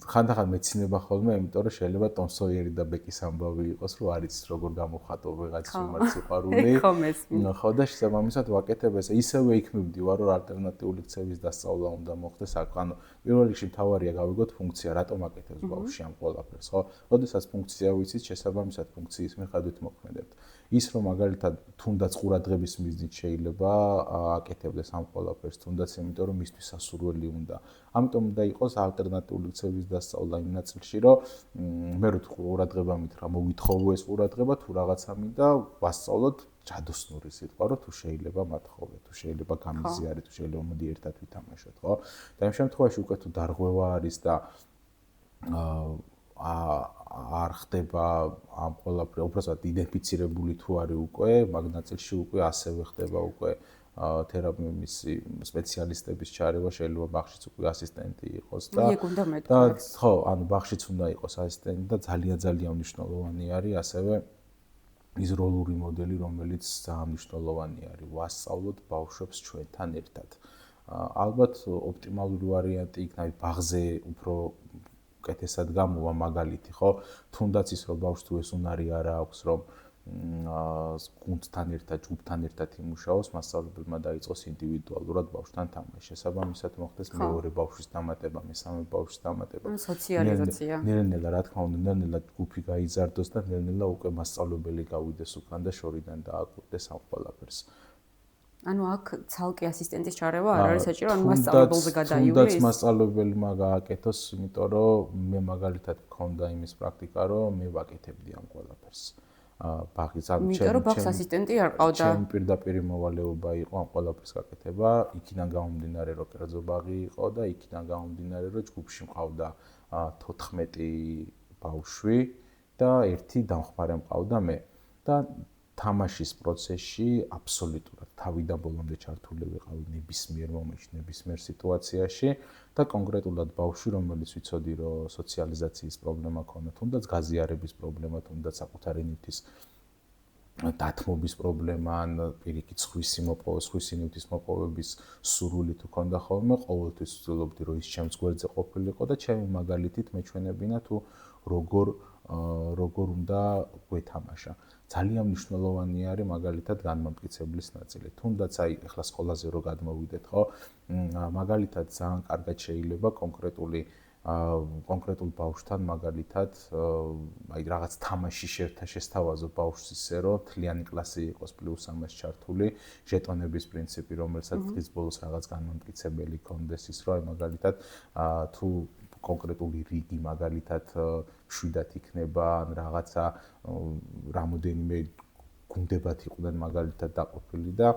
ხანდახან მეცინება ხოლმე, იმიტომ რომ შეიძლება ტომ სოიერი და ბეკის ამბავი იყოს, რომ არის როგორ გამოხატო ვიღაც უმარ სიყვარული. ხო და შესაბამისად ვაკეთებ ესე. ისევე იქ მივდივარ, რომ ალტერნატიული ქცევის დასწავლა უნდა მოხდეს. ანუ პირველ რიგში მთავარია გავიგოთ ფუნქცია, რატომ აკეთებს ბავშვი ამ ყველაფერს, ხო? როდესაც ფუნქცია ვიცით, შესაბამისად ფუნქციის მიხედვით მოქმედებთ. ის რომ მაგალითად თუნდაც ყურადღების მიზნით შეიძლება აკეთებდეს ამ ყველაფერს, თუნდაც იმიტომ რომ მისთვის სასურველი უნდა. ამიტომ უნდა იყოს ალტერნატიული ქცევის დასწავლა იმ ნაწილში, რომ მე რო ყურადღება მითხრა, მოგითხოვო ეს ყურადღება, თუ რაღაცა მინდა, ვასწავლოთ ჯადოსნური სიტყვა, რომ თუ შეიძლება მათხოვე, თუ შეიძლება გამიზიარეთ, თუ შეიძლება მოდი ერთად ვითამაშოთ, ხო? და იმ შემთხვევაში უკვე თუ დარღვევა არის და არ ხდება ამ ყველაფერი, უბრალოდ იდენტიფიცირებული თუ არის უკვე, მაგ ნაწილში უკვე ასევე ხდება უკვე თერაპიის სპეციალისტების ჩარევა, შეიძლება ბაღშიც უკვე ასისტენტი იყოს და ხო, ანუ ბაღშიც უნდა იყოს ასისტენტი და ძალიან მნიშვნელოვანი არის ასევე ის როლური მოდელი, რომელიც ძალიან მნიშვნელოვანი არის, ვასწავლოთ ბავშვებს ჩვენთან ერთად. ალბათ ოპტიმალური ვარიანტი იქნება ბაღზე უფრო კეთესად გამოვა მაგალითი, ხო? თუნდაც ის რომ ბავშვს თუ ეს უნარი არ აქვს, რომ გუნდთან ერთად, ჯგუფთან ერთად იმუშაოს, მასწავლებელმა დაიწყოს ინდივიდუალურად ბავშვთან თამაში. შესაბამისად მოხდეს მეორე ბავშვის დამატება, მესამე ბავშვის დამატება. სოციალიზაცია. ნელ-ნელა რა თქმა უნდა, ნელ-ნელა ჯგუფი გაიზარდოს და ნელ-ნელა უკვე მასწავლებელი გავიდეს უკან და შორიდან დააკვირდეს ამ ყველაფერს. ანუ აქ ცალკე ასისტენტის ჩარევა არ არის საჭირო, ანუ მასწავლებელზე გადაივლი. თუნდაც მასწავლებელმა გააკეთოს, იმიტომ რომ მე მაგალითად მქონდა იმის პრაქტიკა, რომ მე ვაკეთებდი ამ ყველაფერს. ბაღის ამ იმიტომ რომ ბაღს ასისტენტი არ ყავდა. ჩემი პირდაპირი მოვალეობა იყო ამ ყველაფერს გაკეთება, იქიდან გამომდინარე რომ კერძო ბაღი იყო და იქიდან გამომდინარე რომ ჯგუფში მყავდა 14 ბავშვი და ერთი დამხმარე მყავდა მე. და თამაშის პროცესში აბსოლუტურად თავიდან ბოლომდე ჩართული ვიყავი ნებისმიერ მომენტში, ნებისმიერ სიტუაციაში და კონკრეტულად ბავშვი, რომელიც ვიცოდი, რომ სოციალიზაციის პრობლემა ქონდა, თუნდაც გაზიარების პრობლემა, თუნდაც საკუთარი ნივთის დათმობის პრობლემა, ან პირიქით სხვისი ნივთის მოპოვების სურვილი თუ ქონდა ხოლმე, ყოველთვის ვცდილობდი, რომ ის ჩემს გვერდზე ყოფილიყო და ჩემი მაგალითით მეჩვენებინა თუ როგორ უნდა გვეთამაშა. ძალიან მნიშვნელოვანი არის მაგალითად განმამტკიცებლის ნაწილი. თუნდაც აი ახლა სკოლაზე რო გადმოვიდეთ, ხო? მაგალითად ძალიან კარგად შეიძლება კონკრეტულ ბავშვთან მაგალითად აი რაღაც თამაში შესთავაზო ბავშვს ისე რომ თლიანი კლასი იყოს პლუს ამას ჩართული ჟეტონების პრინციპი, რომელსაც დღის ბოლოს რაღაც განმამტკიცებელი კონდეს ის რომ აი მაგალითად თუ კონკრეტული რიგი მაგალითად 7-ად იქნება ან რაღაცა რამოდენიმე გუნდებად იყვნენ მაგალითად დაყოფილი და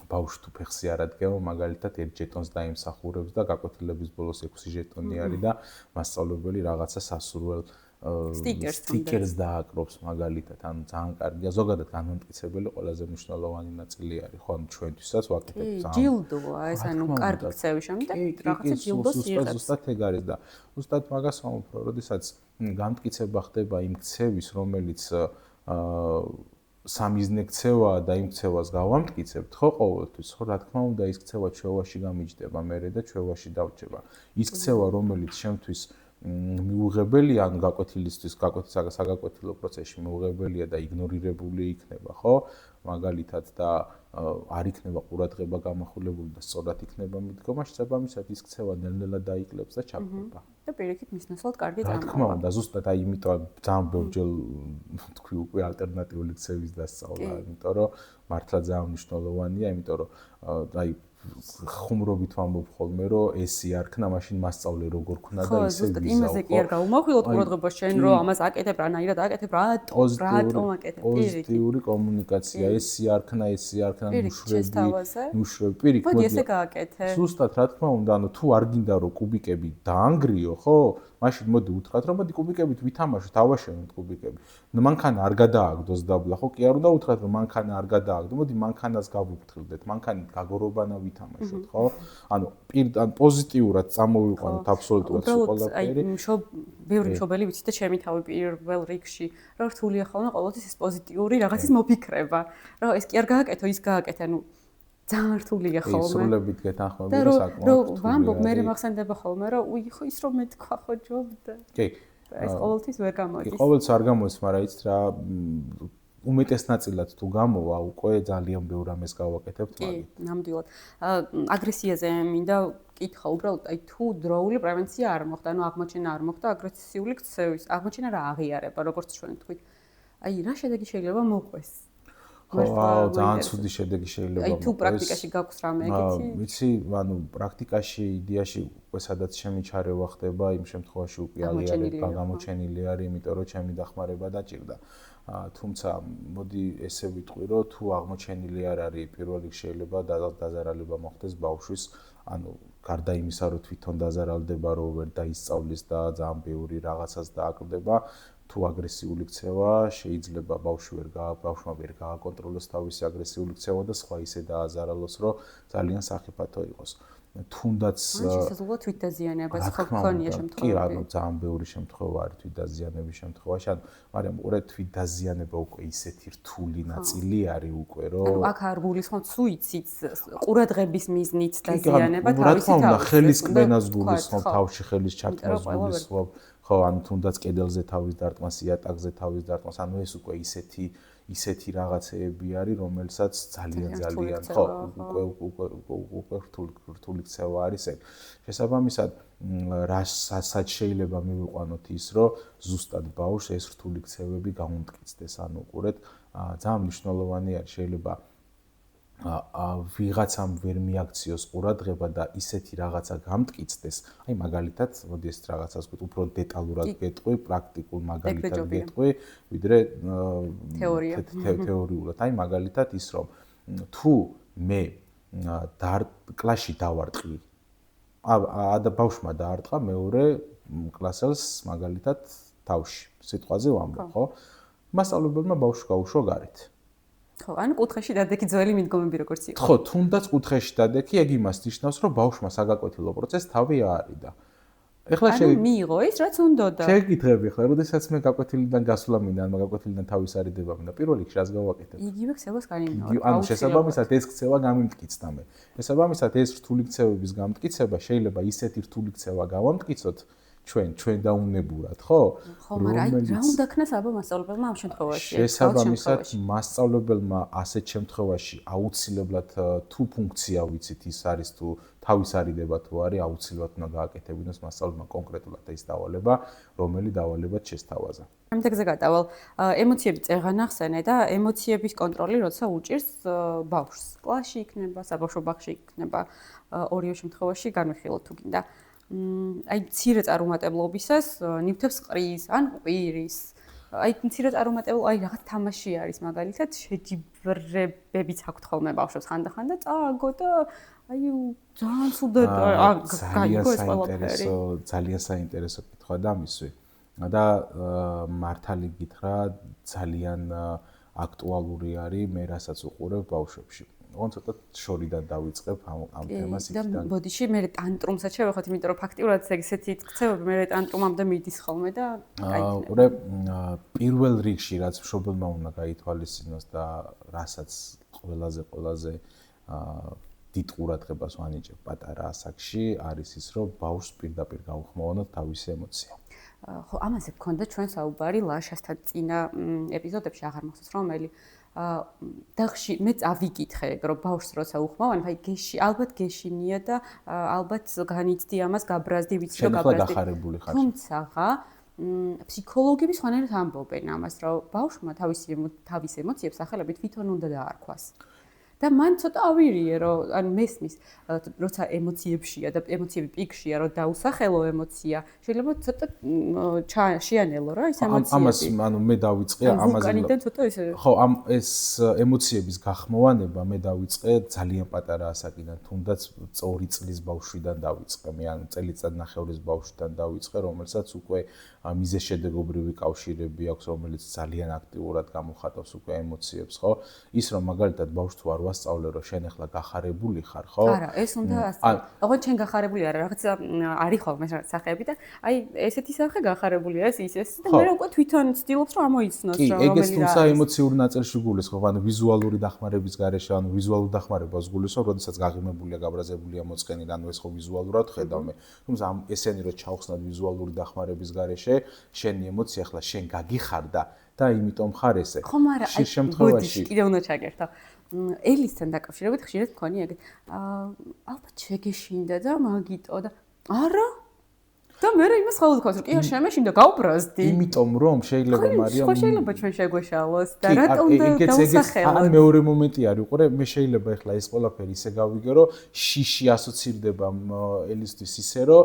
ბავშვი თუ ფეხსი არ ადგენს მაგალითად ერთ ჟეტონს დაიმსახურებს და გაკვეთილების ბოლოს 6 ჟეტონი არის და მასწავლებელი რაღაცა სასურველ სტიკერს დააკრობს მაგალითად, ანუ ძალიან კარგია. ზოგადად განმამტკიცებელი ყველაზე მნიშვნელოვანი ნაწილი არის, ხო, ანუ ჩვენთვისაც ვაკეთებთ ძალიან. ჯილდოა ეს, ანუ კარგი ქცევის შემდეგ რაღაცა ჯილდოს იღებს. ზუსტად ეგ არის და ზუსტად მაგას ვამბობ, როდესაც განმტკიცება ხდება იმ ქცევის, რომელიც სამიზნე ქცევაა და იმ ქცევას გავამტკიცებთ, ხო, ყოველთვის, ხო, რა თქმა უნდა, ის ქცევა ჩვევაში გამიჯდება მერე და ჩვევაში დავრჩება. ის ქცევა, რომელიც შემთთვის მიუღებელია, ანუ საგაკვეთილო პროცესში მიუღებელია და იგნორირებული იქნება, ხო? მაგალითად და არ იქნება ყურადღება გამახვილებული და სწორად იქნება მიდგომა, შესაბამისად ის ქცევა ნელ-ნელა დაიკლებს და ჩაგვდება. და პირიქით მის ნაცვლად კარგი რა თქმა უნდა, ზუსტად აი იმიტომ ძალიან ბევრჯერ თქვი უკვე ალტერნატიული ქცევის დასწავლა, იმიტომ რომ მართლა ძალიან მნიშვნელოვანია, იმიტომ რომ აი ხუმრობით ვამბობ ხოლმე, რომ ესი არ ქნა, მაშინ მასწავლე როგორ ქნა და ისე ვიზაო. ხო, იმაზე კი არ გაუმახვილოთ ყურადღებას შენ, რომ ამას აკეთებ, რანაირად აკეთებ, რატომ აკეთებ. პოზიტიური კომუნიკაცია, ესი არ ქნა, ნუშრები, პირიქით. მოდი ესე გააკეთე. ზუსტად, რა თქმა უნდა, ანუ თუ არ გინდა რომ კუბიკები დაანგრიო, ხო? მაშინ მოდი უთხრათ, რომ მოდი კუბიკებით ვითამაშოთ, ავაშენოთ კუბიკები. მანქანა არ გადააგდოს დაბლა, ხო? კი არ უნდა უთხრათ, რომ მანქანა არ გადააგდო, მოდი მანქანას გავუფრთხილდეთ, მანქანით გაგორობანა ვითამაშოთ, ხო? ანუ პოზიტიურად წამოვიყვანოთ აბსოლუტურად ყველაფერი. ბევრი მშობელი ვიცით და ჩემი თავი პირველ რიგში, რომ რთულია ხოლმე ყოველთვის ეს პოზიტიური რაღაცის მოფიქრება. რომ ეს კი არ გააკეთო, ის გააკეთე, ანუ ძალიან რთულია ხოლმე. სრულებით გეთანხმები და საკმაოდ რთულია. ვამბობ, მე მახსენდება ხოლმე, რომ ხო ის რომ მეთქვა ხო ჯობდა. კი. ეს ყოველთვის ვერ გამოდის. კი, ყოველთვის არ გამოდის, მაგრამ იცით რა, უმეტეს ნაწილად თუ გამოვა, უკვე ძალიან ბევრ ამას გავაკეთებთ მაგით. კი, ნამდვილად. აგრესიაზე მინდა კითხა, უბრალოდ აი თუ დროული პრევენცია არ მოხდა, ანუ აღმოჩენა არ მოხდა აგრესიული ქცევის, აღმოჩენა რა აღიარება, როგორც ჩვენ ვთქვით. აი რა შედეგი შეიძლება მოყვეს? ხო, ძალიან ცუდი შედეგი შეიძლება მოყვეს. აი თუ პრაქტიკაში გაქვს რამე ეგეთი? ვიცი, ანუ პრაქტიკაში, იდეაში უკვე სადაც ჩემი ჩარევა ხდება, იმ შემთხვევაში უკვე აღიარება გამოჩენილი არის, იმიტომ რომ ჩემი დახმარება დაჭირდა. თუმცა მოდი ესე ვიტყვი, რომ თუ აღმოჩენილი არ არის, პირველ რიგში შეიძლება დაზარალება მოხდეს ბავშვის, ანუ გარდა იმისა, რომ თვითონ დაზარალდება, რომ ვერ დაისწავლის და ძალიან ბევრი რაღაცას დააკლდება, თუ აგრესიული ქცევა შეიძლება ბავშვმა ვერ გააკონტროლოს თავისი აგრესიული ქცევა და სხვა ისე დააზარალოს, რომ ძალიან სახიფათო იყოს. თუნდაც შესაძლოა თვითდაზიანებაც ხონია შემთხვევები. კი, ანუ ძალიან ბევრი შემთხვევა არის თვითდაზიანების შემთხვევაში, მაგრამ უყურეთ თვითდაზიანება უკვე ისეთი რთული ნაწილი არის უკვე, რომ ანუ აქ არ გულისხმობ სუიციდს, ყურადღების მიზნით დაზიანება თავისი თავში. რა თქმა უნდა, ხელის კბენას გულისხმობ, თავში ხელის ჩათმას გულისხმობ, ხო, ანუ თუნდაც კედელზე თავის დარტყმას, იატაკზე თავის დარტყმას, ანუ ეს უკვე ისეთი რაღაცეები არის, რომელსაც ძალიან ხო, უკვე რთული ქცევა არის ეგ. შესაბამისად, რასაც შეიძლება მივიყვანოთ ის, რომ ზუსტად ბავშვს ეს რთული ქცევები გამომტკიცდეს, ანუ უყურეთ, ძალიან მნიშვნელოვანი არის, შეიძლება ვიღაცამ ვერ მიაქციოს ყურადღება და ისეთი რაღაცა გამტკიცდეს, აი მაგალითად, მოდი ეს რაღაცას ვთქვით, უფრო დეტალურად გეტყვი, პრაქტიკულ მაგალითად გეტყვი, ვიდრე თეორიულად. აი მაგალითად ის რომ თუ მე კლასში დავარტყი, და ბავშვმა დაარტყა მეორე კლასელს მაგალითად თავში, სიტყვაზე ვამბობ, ხო? მასწავლებელმა ბავშვს გაუშვა გარეთ. ხო, ანუ კუთხეში დადექი ძველი მიდგომები როგორც იყო. ხო, თუნდაც კუთხეში დადექი, ეგ იმას ნიშნავს, რომ ბავშვმა საგაკვეთილო პროცესს თავი აარიდა. ეხლა მიიღო ის, რაც უნდოდა. შეგიკითხები ახლა, როდესაც მე გაკვეთილიდან გასვლა მინდა, ან გაკვეთილიდან თავის არიდება მინდა, პირველ რიგში რას გავაკეთებ? იგივე ქცევას განიმეორებ. ანუ შესაბამისად ეს ქცევა გამიმტკიცდა მე. შესაბამისად ეს რთული ქცევების გამტკიცება შეიძლება ისეთი რთული ქცევა გავამტკიცოთ ჩვენ დაუნებურად, ხო? ხო, მაგრამ რა უნდა ქნას აბა მასწავლებელმა ამ შემთხვევაში? შესაბამისად მასწავლებელმა ასეთ შემთხვევაში აუცილებლად თუ ფუნქცია ვიცით ის არის თუ თავის არიდება თუ არის აუცილებლად უნდა გააკეთებინოს მასწავლებელმა კონკრეტულად ის დავალება, რომელი დავალებაც შესთავაზა. შემდეგზე გადავალ, ემოციები წეღან ახსენე და ემოციების კონტროლი როცა უჭირს ბავშვს. კლასში იქნება, საბავშვო ბაღში იქნება, ორივე შემთხვევაში განვიხილოთ თუ გინდა. აი მცირე წარუმატებლობისას ნივთებს ყრის, ან ყვირის. აი მცირე წარუმატებლობა, აი რაღაც თამაში არის მაგალითად, შეჯიბრებებიც აქვთ ხოლმე ბავშვებს ხანდახან და წააგო და აი ძალიან სულად გაიგო ეს ყველაფერი. ძალიან საინტერესო კითხვა და მისვი. და მართალი გითხრა, ძალიან აქტუალური არის მე რასაც უყურებ ბავშვებში. ოღონდ ცოტა შორიდან დავიწყებ ამ თემას იქიდან. და ბოდიში მე ტანტრუმსაც შევეხოთ, იმიტომ რომ ფაქტიურად ესეთი ქცევები მე ტანტრუმამდე მიდის ხოლმე და ყურე პირველ რიგში რაც მშობელმა უნდა გაითვალისწინოს და რასაც ყველაზე დიდ ყურადღებას ვანიჭებ პატარა ასაკში არის ის რომ ბავშვს პირდაპირ გაუხმოვანოთ თავისი ემოცია. ხო, ამაზე გქონდა ჩვენ საუბარი ლაშასთან წინა ეპიზოდებში აღარ მახსოვს რომელი და მე წავიკითხე რომ ბავშვს როცა უხმოვან, აი ალბათ გეშინია და ალბათ განიცდი ამას გაბრაზდი, ვიცი რომ გაბრაზდი. თუმცა ფსიქოლოგები სხვანაირად ამბობენ ამას, რომ ბავშვმა თავის ემოციებს სახელებით თვითონ უნდა დაარქვას. და მან ცოტა ავირიე, რომ ანუ მესმის, როცა ემოციებშია და ემოციები პიკშია, რომ დაუსახელო ემოცია, შეიძლება ცოტა შეანელო რა ის ემოციები. ამას ანუ მე დავიწყე ამაზე. ვულკანიდან ცოტა ესე. ხო, ეს ემოციების გახმოვანება მე დავიწყე ძალიან პატარა ასაკიდან, თუნდაც 2 წლის ბავშვიდან დავიწყე. მე ანუ წელიწადნახევრის ბავშვიდან დავიწყე, რომელსაც უკვე მიზეშედეგობრივი კავშირები აქვს, რომელიც ძალიან აქტიურად გამოხატავს უკვე ემოციებს, ხო? ის რომ მაგალითად ბავშვს თუ არ ვასწავლე რომ შენ ახლა გახარებული ხარ, ხო? არა, ეს უნდა ასწავლო. ოღონდ შენ გახარებული არა, რაღაც არის ხოლმე სახეები და აი ესეთი სახე გახარებულია ეს და მე უკვე თვითონ ვცდილობ რომ ამოიცნოს რა რომელი რა. ეს თუმცა ემოციური ნაწილში გულისხმობ, ანუ ვიზუალური დახმარების გარეშე, ანუ ვიზუალურ დახმარებას გულისხმობ, როდესაც გაღიმებულია, გაბრაზებულია მოწყენი, ანუ ეს ხო ვიზუალურად ხედავ მე. თუმცა ესენი რომ ჩავხსნათ ვიზუალური დახმარების გარეშე, შენი ემოცია ახლა შენ გაგიხარდა და იმიტომ ხარ ესე. ხო, მაგრამ აი შემთხვევაში კიდე უნდა ჩაგერთო. ელისთან დაკავშირებით ხშირად მქონი ეგ. ალბათ შეგეშინდა და მაგიტო და არა და მე იმას ხოლმე ვთქვას, რომ კი შემეშინდა გავბრაზდი. იმიტომ რომ შეიძლება მარიამ ხო შეიძლება ჩვენ შეგვეშალოს და რატომ დაუსახელოთ. ან მეორე მომენტი არის, უყურე, მე შეიძლება ახლა ეს ყველაფერი ისე გავიგე, რომ შიში ასოცირდება ელისთვის ისე, რომ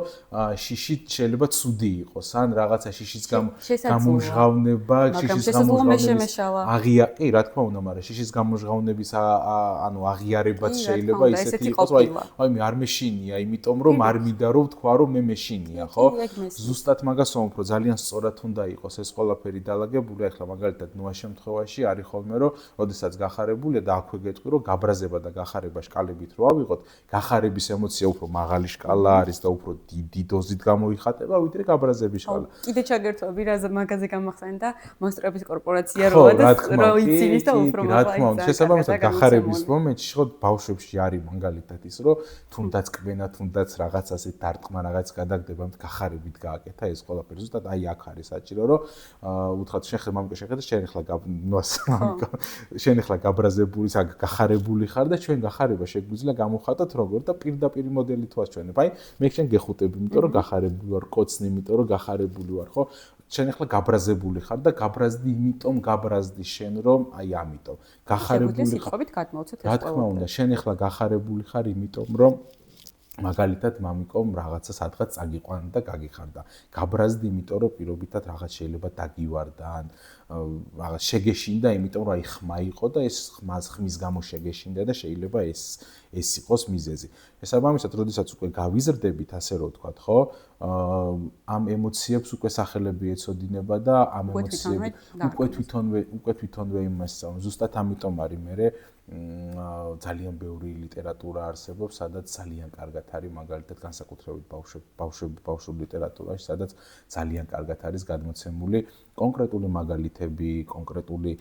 შიში შეიძლება ცუდი იყოს, ან რაღაცა შიშის გამოჟღავნება, შიშის გამოჟღავნების აღია, კი, რა თქმა უნდა, მაგრამ შიშის გამოჟღავნების ანუ აღიარებაც შეიძლება ისეთი იყოს, აი მე არ მეშინია, იმიტომ რომ არ მინდა რომ ვთქვა, რომ მე მეშინია, ხო? ზუსტად მაგას ვამბობ, რომ ძალიან სწორად უნდა იყოს ეს ყველაფერი დალაგებული, ახლა მაგალითად ნოა შემთხვევაში არის ხოლმე, რომ ოდესაც გახარებულია და აქვე გეტყვი, რომ გაბრაზება და გახარება შკალებით რო ავიღოთ, გახარების ემოცია უფრო მაღალი შკალა არის და უფრო დიდი დოზით გამოიხატება, ვიდრე გაბრაზების შკალა. კიდე ჩაგერთვები რა მაგაზე გამახსენე და მონსტრების კორპორაცია როა და რო იცინის და უფრო მაღალი. რა თქმა უნდა, შესაბამისად გახარების მომენტში ხო ბავშვებში არის მაგალითად ის, რომ თუნდაც კბენა, თუნდაც რაღაც ასე დარტყმა რაღაც გადაგდება, გახარებით გააკეთა ეს ყველაფერი. ზუსტად აი აქ არის საჭირო, რომ უთხრათ შენ ხე მამიკა შეხედა, შენ ახლა შენ ახლა გაბრაზებული, გახარებული ხარ და ჩვენ გახარება შეგვიძლია გამოხატოთ როგორ და პირდაპირ მოდელი თუ ასჩვენებ. აი მე შენ გეხუტები, იმიტომ რომ გახარებული ვარ, კოცნი, იმიტომ რომ გახარებული ვარ, ხო? შენ ახლა გაბრაზებული ხარ და გაბრაზდი იმიტომ გაბრაზდი შენ რომ აი ამიტომ გახარებული ხარ. რა თქმა უნდა, შენ ახლა გახარებული ხარ იმიტომ რომ მაგალითად მამიკომ რაღაცა სადღაც წაგიყვანა და გაგიხარდა. გაბრაზდი იმიტომ რომ პირობითად რაღაც შეიძლება დაგივარდა ან რაღაც შეგეშინდა იმიტომ რომ აი ხმა იყო და ეს ხმის გამო შეგეშინდა და შეიძლება ეს იყოს მიზეზი. შესაბამისად, როდესაც უკვე გავიზრდებით, ასე რომ ვთქვათ, ხო? ამ ემოციებს უკვე სახელები ეცოდინება და ამ ემოციები უკვე თვითონვე იმას სწავლობ. ზუსტად ამიტომ არის მე ძალიან ბევრი ლიტერატურა არსებობს, სადაც ძალიან კარგად არის მაგალითად განსაკუთრებით ბავშვების ლიტერატურაში, სადაც ძალიან კარგად არის გადმოცემული კონკრეტული მაგალითები, კონკრეტული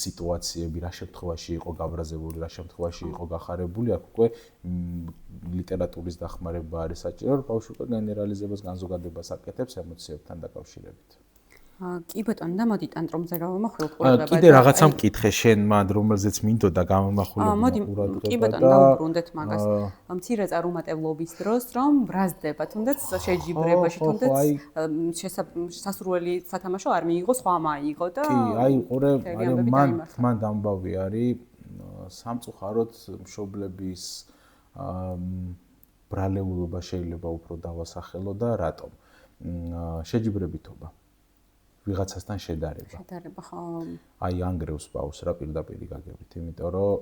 სიტუაციები, რა შემთხვევაში იყო გაბრაზებული, რა შემთხვევაში იყო გახარებული, აქ უკვე ლიტერატურის დახმარება არის საჭირო, რომ ბავშვი უკვე გენერალიზებას, განზოგადებას აკეთებს ემოციებთან დაკავშირებით. კი ბატონო, და მოდი ტანტრომზე გავამახვილოთ ყურადღება. კიდე რაღაცა მკითხე შენ მან, რომელზეც მინდოდა გავამახვილოთ ყურადღება. კი ბატონო, დავუბრუნდეთ მაგას. მცირე წარუმატებლობის დროს, რომ ბრაზდება, თუნდაც შეჯიბრებაში, თუნდაც სასურველი სათამაშო არ მიიღო, სხვა მაიღო და კი, აი, ყურე, მან დამბავი არის სამწუხაროდ მშობლების ბრალეულობა შეიძლება უფრო დავასახელო და რატომ? შეჯიბრებითობა. ვიღაცასთან შედარება. შედარება, ხო. აი ანგრევს ბავშვს რა პირდაპირ გაგებით, იმიტომ რომ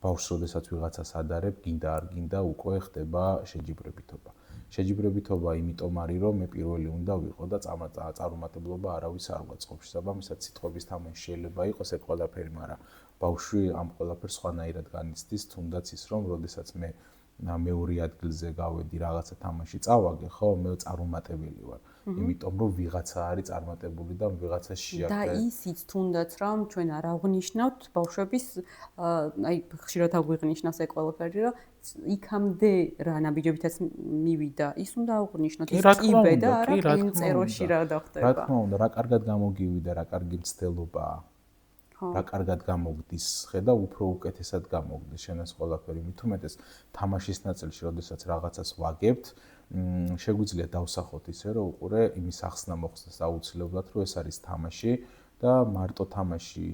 ბავშვს როდესაც ვიღაცას ადარებ, გინდა არ გინდა, უკვე ხდება შეჯიბრებითობა. შეჯიბრებითობა იმიტომ არის, რომ მე პირველი უნდა ვიყო და წარუმატებლობა არავის არ ვაწყობს. შესაბამისად, სიტყვების თამაში შეიძლება იყოს ეს ყველაფერი, მაგრამ ბავშვი ამ ყველაფერს სხვანაირად განიცდის, თუნდაც ის რომ როდესაც მე მეორე ადგილზე გავედი რაღაცა თამაში წავაგე, ხო, მე წარუმატებელი ვარ. იმიტომ რომ ვიღაცა არის წარმატებული და ვიღაცა შეაკრა. და ისიც თუნდაც რომ ჩვენ არ აღვნიშნავთ ბავშვების აი ხშირად აღვნიშნავს ეს ყველაფერი რომ იქამდე რა ნაბიჯებითაც მივიდა ის უნდა აღვნიშნოთ ის კიბე და არა კინწეროში რა დახტება. რა თქმა უნდა, რა კარგად გამოგივიდა, რა კარგი მცდელობაა. რა კარგად გამოგდის, ხედა უფრო უკეთესად გამოგდის შენ ეს ყველაფერი. მით უმეტეს თამაშის ნაწილში, როდესაც რაღაცას ვაგებთ, შეგვიძლია დავსახოთ ისე, რომ უყურე იმის ახსნა მოხდეს აუცილებლად, რომ ეს არის თამაში და მარტო თამაში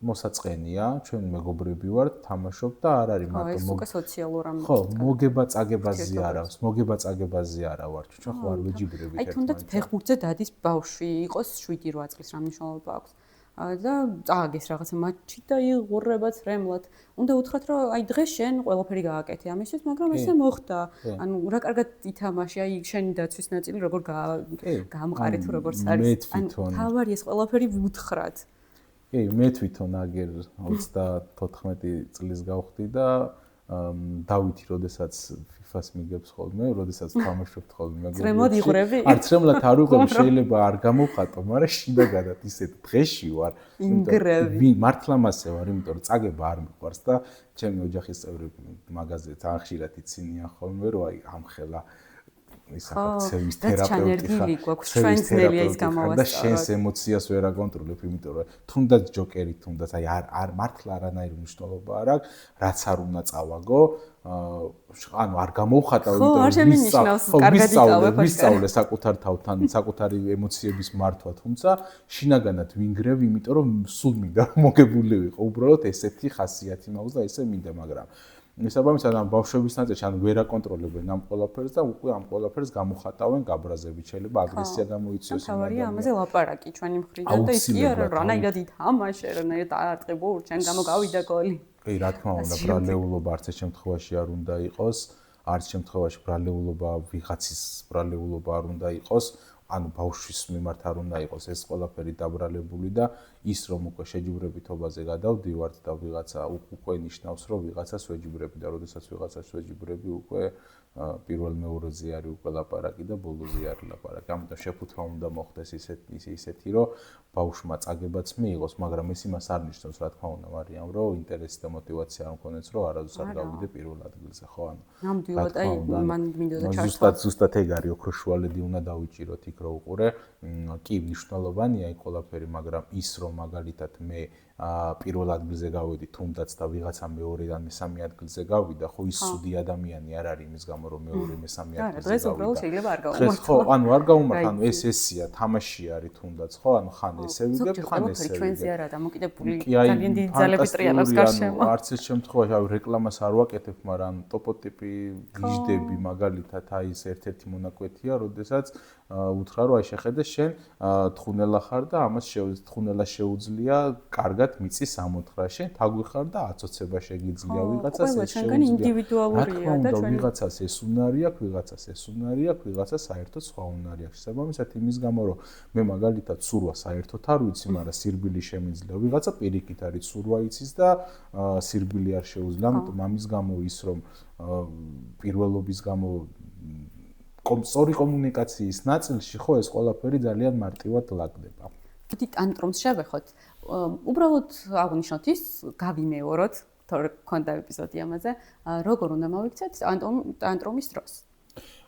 მოსაწყენია, ჩვენ მეგობრები ვართ, თამაშობ და არ არის მარტო სოციალურ ამბავი. ხო, მოგება-წაგებაზე არა, მოგება-წაგებაზე არა ვარ, ჩვენ ხო არ ვეჯიბრებით ერთმანეთს. აი თუნდაც ფეხბურთზე დადის ბავშვი, იყოს 7-8 წლის, რა მნიშვნელობა აქვს? და წააგეს რაღაცა მატჩი და იღურება ცრემლად. უნდა უთხრათ, რომ აი დღეს შენ ყველაფერი გააკეთე ამისთვის, მაგრამ ესე მოხდა. ანუ რა კარგად ითამაშე, აი შენი დაცვის ნაწილი როგორ გამყარი თუ როგორც არის. ანუ თავარი ეს ყველაფერი ვუთხრათ. კი, მე თვითონ აგერ 34 წლის გავხდი და დავითი, როდესაც FIFA-ს მიგებს ხოლმე, როდესაც თამაშობთ ხოლმე მეგობრებთან. ცრემლად იღვრები? არ ცრემლად არ ვიღებ, შეიძლება არ გამოვხატო, მაგრამ შინაგანად ისეთ დღეში ვარ. ინგრევი. მართლა მასე ვარ, იმიტომ რომ წაგება არ მიყვარს და ჩემი ოჯახის წევრები მაგაზე ძალიან ხშირად იცინიან ხოლმე, რომ აი ამხელა ისახაცევის თერაპევტი ხარ და შენს ემოციას ვერ აკონტროლებ, იმიტომ რომ თუნდაც ჯოკერი, თუნდაც აი არ მართლა არანაირი მნიშვნელობა არ აქვს, რაც არ უნდა წავაგო, ანუ არ გამოვხატავ, ვისწავლე საკუთარ თავთან, საკუთარი ემოციების მართვა, თუმცა შინაგანად ვინგრევ, იმიტომ რომ სულ მინდა მოგებული ვიყო, უბრალოდ ესეთი ხასიათი მაქვს და ესე მინდა, მაგრამ შესაბამისად ამ ბავშვების ნაწილში ან ვერ აკონტროლებენ ამ ყველაფერს და უკვე ამ ყველაფერს გამოხატავენ გაბრაზებით, შეიძლება აგრესია გამოიწვიოს. თავარია ამაზე ლაპარაკი ჩვენი მხრიდან და ის კი არა რანაირად ითამაშე, რანაირად აარტყებო, ჩვენ გამოგავიდა გოლი. კი, რა თქმა უნდა, ბრალეულობა არც ერთ შემთხვევაში არ უნდა იყოს, არც შემთხვევაში ბრალეულობა ვიღაცის ბრალეულობა არ უნდა იყოს. ანუ ბავშვის მიმართ არ უნდა იყოს ეს ყველაფერი დაბრალებული და ის რომ უკვე შეჯიბრებითობაზე გადავდივართ და ვიღაცა უკვე ნიშნავს რომ ვიღაცას ვეჯიბრები და როდესაც ვიღაცას ვეჯიბრები უკვე პირველ მეორეზე არის უკვე ლაპარაკი და ბოლოზე არის ლაპარაკი. ამიტომ შეფუთვა უნდა მოხდეს ისეთი რომ ბავშვმა წაგებაც მიიღოს, მაგრამ ეს იმას არ ნიშნავს, რა თქმა უნდა, მარიამ, რომ ინტერესი და мотиваცია არ მქონდეს, რომ არასდროს არ გავიდე პირველ ადგილზე, ხო, ანუ. ნამდვილად, აი მან მინდოდა ჩართვა. ზუსტად ეგ არის, ოქროშუალედი უნდა დავიჭიროთ იქ რო უყურე. კი, მნიშვნელოვანია იქ ყველაფერი, მაგრამ ის რომ მაგალითად მე პირველ ადგილზე გავედი, თუნდაც და ვიღაცა მეორე ან მესამე ადგილზე გავიდა, ხო ის სუდი ადამიანი არ არის იმის გამო, გამო რომ მეორე მესამე ადგილზე დღეს უბრალოდ შეიძლება არ დღეს გაუმართო. ხო, ანუ არ გაუმართო, ანუ ეს ესია, თამაში არის თუნდაც, ხო, ანუ ხან ესე ვიგებ, ხან ესე ვიგებ. ჩვენზე არა დამოკიდებული ძალიან დიდი ძალები ტრიალებს გარშემო. არც ეს შემთხვევაში, აი რეკლამას არ ვაკეთებ, მაგრამ ტოპოტიპი გიჟდები მაგალითად, აი ეს ერთ-ერთი მონაკვეთია, როდესაც უთხრა რომ აი შეხედე შენ თხუნელა ხარ და ამას თხუნელა შეუძლია კარგად მიწის ამოთხრა, შენ თაგვიხარ და აცოცება შეგიძლია ვიღაცას ეს ჩვენგანი ინდივიდუალურია და ჩვენ ვიღაცას ეს უნარი აქვს, ვიღაცას ეს უნარი აქვს, ვიღაცას საერთოდ სხვა უნარი აქვს. შესაბამისად იმის გამო რომ მე მაგალითად სურვა საერთოდ არ ვიცი, მაგრამ სირბილი შემიძლია. ვიღაცა პირიქით არის სურვა იცის და სირბილი არ შეუძლია. ამიტომ ამის გამო ის რომ პირველობის გამო სწორი კომუნიკაციის ნაწილში ხო ეს ყველაფერი ძალიან მარტივად ლაგდება. კიდე ტანტრომს შევეხოთ. უბრალოდ აღნიშნოთ ის, გავიმეოროთ, თორე გქონდა ეპიზოდი ამაზე, როგორ უნდა მოვიქცეთ ტანტრომის დროს.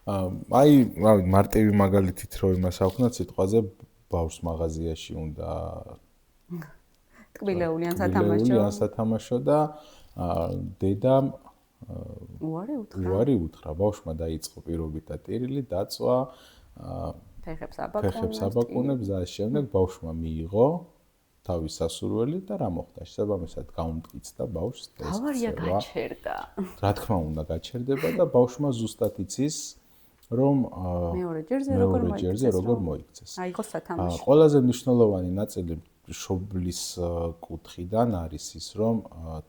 აი, რავი, მარტივი მაგალითით რო იმას ავხსნათ სიტყვაზე ბავშვს მაღაზიაში უნდა ტკბილეული ან სათამაშო და დედამ უარი უთხრა. ბავშვმა დაიწყო პირობით და ტირილი დაწვა ფეხებს აბაკუნებს და შემდეგ ბავშვმა მიიღო თავის სასურველი და რა მოხდა? შესაბამისად გაუმტკიცდა ბავშვს ტესტს. ავარია გაჩერდა. რა თქმა უნდა გაჩერდება და ბავშვმა ზუსტად იცის რომ მეორე ჯერზე როგორ მოიქცეს. აიღო სათამაშო. ყველაზე მნიშვნელოვანი ნაწილი შობლის კუთხიდან არის ის, რომ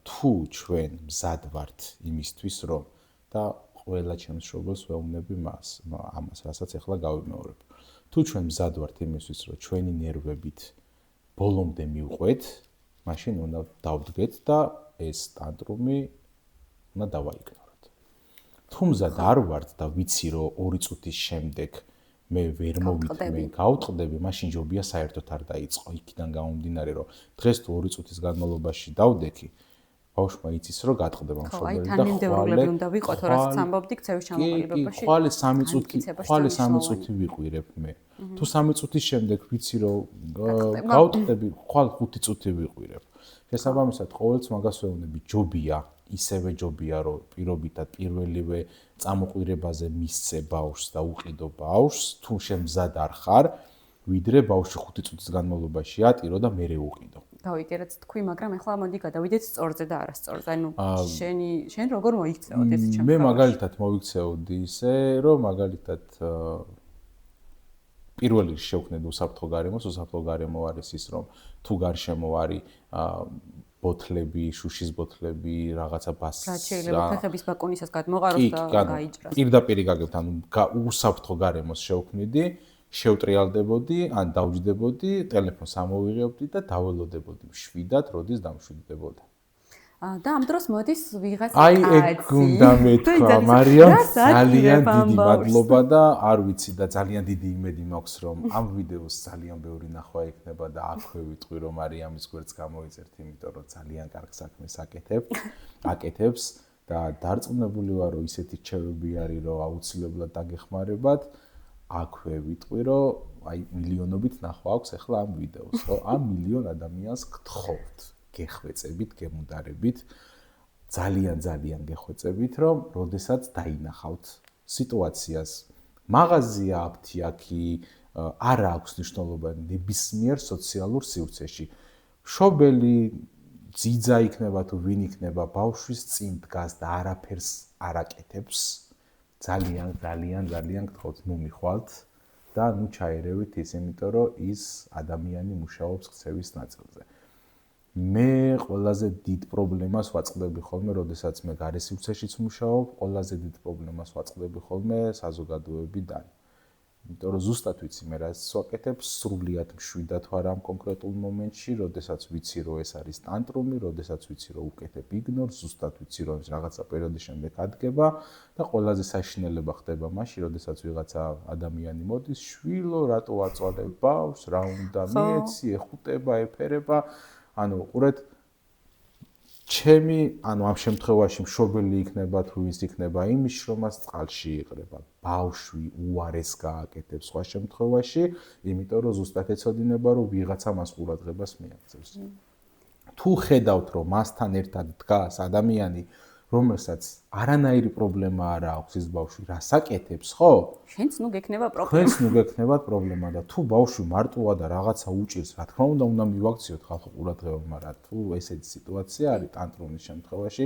თუ ჩვენ მზად ვართ იმისთვის, რომ და ყველა ჩემს შობელს ვეუბნები ამას, რასაც ახლა გავიმეორებ. თუ ჩვენ მზად ვართ იმისთვის, რომ ჩვენი ნერვებით ბოლომდე მივყვეთ, მაშინ უნდა დავდგეთ და ეს ტანტრუმი უნდა დავაიგნოროთ. თუ მზად არ ვართ და ვიცი, რომ 2 წუთის შემდეგ მე ვერ მოვიტმე, გავტყდები, მაშინ ჯობია საერთოდ არ დაიწყო. იქიდან გამომდინარე, რომ დღეს თუ 2 წუთის განმავლობაში დავდექი, ბავშვმა იცის, რომ გატყდება მშობელი და თანმიმდევრულები უნდა ვიყოთ, რასაც ამბობდი ქცევის ჩამოყალიბებაში. ხვალე 3 წუთი ვიყურებ მე. თუ 3 წუთის შემდეგ ვიცი, რომ გავტყდები, ხვალ 5 წუთი ვიყურებ. შესაბამისად, ყოველთვის მაგას ვეუბნები, ჯობია, ისევე ჯობია, რომ პირობითად პირველივე წამოყვირებაზე მისცე ბავშვს და უყიდო ბავშვს, თუ შენ მზად არ ხარ, ვიდრე ბავშვი 5 წუთის განმავლობაში ატირო და მერე უყიდო. გავიგე რაც თქვი, მაგრამ ახლა მოდი გადავიდეთ სწორზე და არასწორზე. ანუ შენ როგორ მოიქცეოდ ეს ჩემს მე მაგალითად მოიქცეოდი ისე, რომ მაგალითად პირველი შევქმნით უსაფრთხო გარემოს, უსაფრთხო გარემო არის ის, რომ თუ გარშემო არის ბოთლები, შუშის ბოთლები, რაღაცა ბას. რა შეიძლება ფეხების ბაკუნისას გადმოყაროს და გაიჭრას. პირდაპირ გაგებთ, ანუ უსაფრთხო გარემოს შევქმნიდი, შევტრიალდებოდი, ან დავჯდებოდი, ტელეფონს ამოვიღებდი და დაველოდებოდი მშვიდად, როდის დამშვიდდებოდა. და ამ დროს მოდის ვიღაც აი ეგ უნდა მეთქვა, მარიამ, ძალიან დიდი მადლობა და არ ვიცი და ძალიან დიდი იმედი მაქვს, რომ ამ ვიდეოს ძალიან ბევრი ნახვა ექნება და აქვე ვიტყვი, რომ მარიამის გვერდს გამოიწერთ, იმიტომ რომ ძალიან კარგ საქმეს აკეთებს და დარწმუნებული ვარ, რომ ისეთი რჩევები არის, რომ აუცილებლად დაგეხმარებათ. აქვე ვიტყვი, რომ აი მილიონობით ნახვა აქვს ახლა ამ ვიდეოს, ხო? ამ მილიონ ადამიანს გთხოვთ, გეხვეწებით, გემუდარებით, ძალიან გეხვეწებით, რომ როდესაც დაინახავთ სიტუაციას, მაღაზია, აფთიაქი, არ აქვს მნიშვნელობა ნებისმიერ სოციალურ სივრცეში. მშობელი, ძიძა იქნება თუ ვინ იქნება, ბავშვის წინ დგას და არაფერს არ აკეთებს. ძალიან გთხოვთ, ნუ მიხვალთ და ნუ ჩაერევით ის, იმიტომ რომ ის ადამიანი მუშაობს ქცევის ნაწილზე. მე ყველაზე დიდ პრობლემას ვაწყდები ხოლმე, როდესაც მე გარესივრცეშიც მუშაობ, ყველაზე დიდ პრობლემას ვაწყდები ხოლმე საზოგადოებიდან. იმიტომ რომ ზუსტად ვიცი მე რაც ვაკეთებ, სრულიად მშვიდად ვარ ამ კონკრეტულ მომენტში, როდესაც ვიცი რომ ეს არის ტანტრუმი, როდესაც ვიცი რომ უკეთებ იგნორს, ზუსტად ვიცი რომ ეს რაღაცა პერიოდის შემდეგ ადგება და ყველაზე საშინელება ხდება მაშინ, როდესაც ვიღაცა ადამიანი მოდის, შვილო, რატო აწვალებ ბავშვს, რა უნდა მიეცი, ეხუტება, ეფერება, ანუ ყურეთ ჩემი, ანუ ამ შემთხვევაში მშობელი იქნება თუ ვის იქნება იმის შრომას წყალში იყრება. ბავშვი უარეს გააკეთებს სხვა შემთხვევაში, იმიტომ რომ ზუსტად ეცოდინება რომ ვიღაცა მას ყურადღებას მიაქცევს. თუ ხედავთ რომ მასთან ერთად დგას ადამიანი, რომელსაც არანაირი პრობლემა არ აქვს ის ბავშვი რასაკეთებს, ხო? შენც ნუ გექნება პრობლემა. თქვენც ნუ გექნებათ პრობლემა და თუ ბავშვი მარტოა და რაღაცა უჭირს, რა თქმა უნდა მივაქციოთ ხალხო ყურადღება, მაგრამ თუ ესეთი სიტუაცია არის ტანტრუმის შემთხვევაში,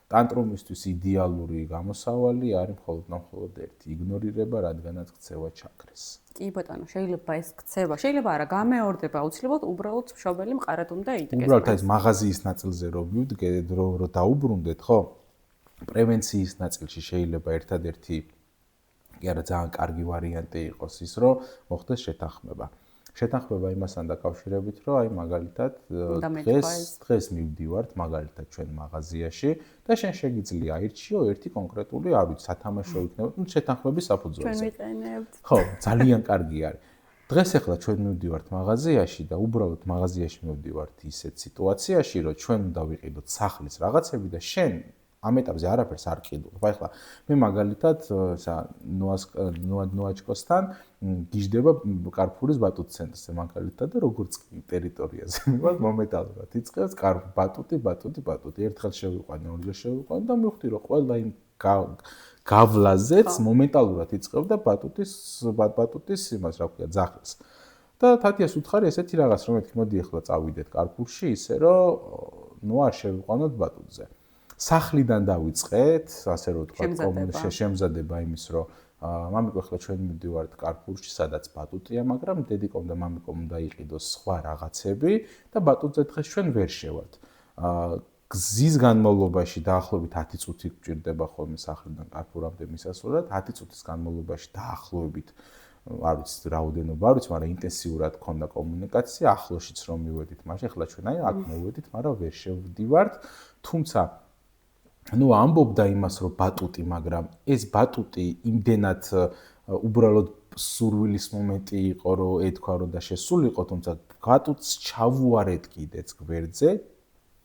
ტანტრუმისთვის იდეალური გამოსავალი არის მხოლოდ ერთი იგნორირება, რადგანაც ქცევა ჩაქრეს. კი ბატონო, შეიძლება ეს ქცევა, შეიძლება არა გამეორდება აუცილებლად, უბრალოდ მშობელი მყარად უნდა იდგეს. უბრალოდ ეს მაღაზიის ნაწილზე რო ვივდგეთ, რო დაუბრუნდეთ, ხო? პრევენციის ნაწილში შეიძლება ერთადერთი კი არა ძალიან კარგი ვარიანტი იყოს ის, რომ მოხდეს შეთანხმება. შეთანხმება იმასთან დაკავშირებით, რომ აი მაგალითად დღეს მივდივართ მაგალითად ჩვენ მაღაზიაში და შენ შეგიძლია აირჩიო ერთი კონკრეტული, არ ვიცი, სათამაშო იქნება, ну შეთანხმების საფუძველზე. ჩვენ ვიყენებთ. ხო, ძალიან კარგი არის. დღეს ახლა ჩვენ მივდივართ მაღაზიაში და უბრალოდ მაღაზიაში მივდივართ ისეთ სიტუაციაში, რომ ჩვენ უნდა ვიყიდოთ სახლის რაღაცები და შენ ამ ეტაპზე არაფერს არ ყიდულობ. ახლა მე მაგალითად ნოაჩკოსთან გიждდება კარფურის ბატუტ ცენტრზე მაგალითად და როგორც ტერიტორიაზე მივარ მომენტალურად იწყებს ბატუტი ერთხელ შევიყვანე, ორჯერ შევიყვანე და მივხვდი რომ ყველა იმ გავლაზეც მომენტალურად იწყებდა ბატუტის იმას რა ქვია ძახილს. და თათიას უთხარი ესეთი რაღაც რომ მეთქი მოდი ახლა წავიდეთ კარფურში ისე რომ ნუ არ შევიყვანოთ ბატუტზე. სახლიდან დავიწყეთ, ასე რომ თქვა, შემზადება იმის, რომ მამიკო ახლა ჩვენ მივდივართ კარფურში, სადაც ბატუტია, მაგრამ დედიკომ და მამიკომ უნდა იყიდოს სხვა რაღაცები და ბატუტზე დღეს ჩვენ ვერ შევართ. გზის განმავლობაში დაახლოებით 10 წუთი გვჭირდება ხოლმე სახლიდან კარფურამდე მისასვლელად, 10 წუთის განმავლობაში დაახლოებით არ ვიცი რაოდენობა არ ვიცი, მაგრამ ინტენსიურად ქონდა კომუნიკაცია, ახლოშიც რომ მივედით, მაშინ ახლა ჩვენ აი აქ მოვედით, მაგრამ ვერ შევდივართ, თუმცა ну ამბობდა იმას რომ ბატუტი, მაგრამ ეს ბატუტი იმდენად უბრალოდ სურვილის მომენტი იყო, რომ ეთქვა რომ და შესულიყო, თუმცა ბატუტს ჩავუარეთ კიდეც გვერდზე.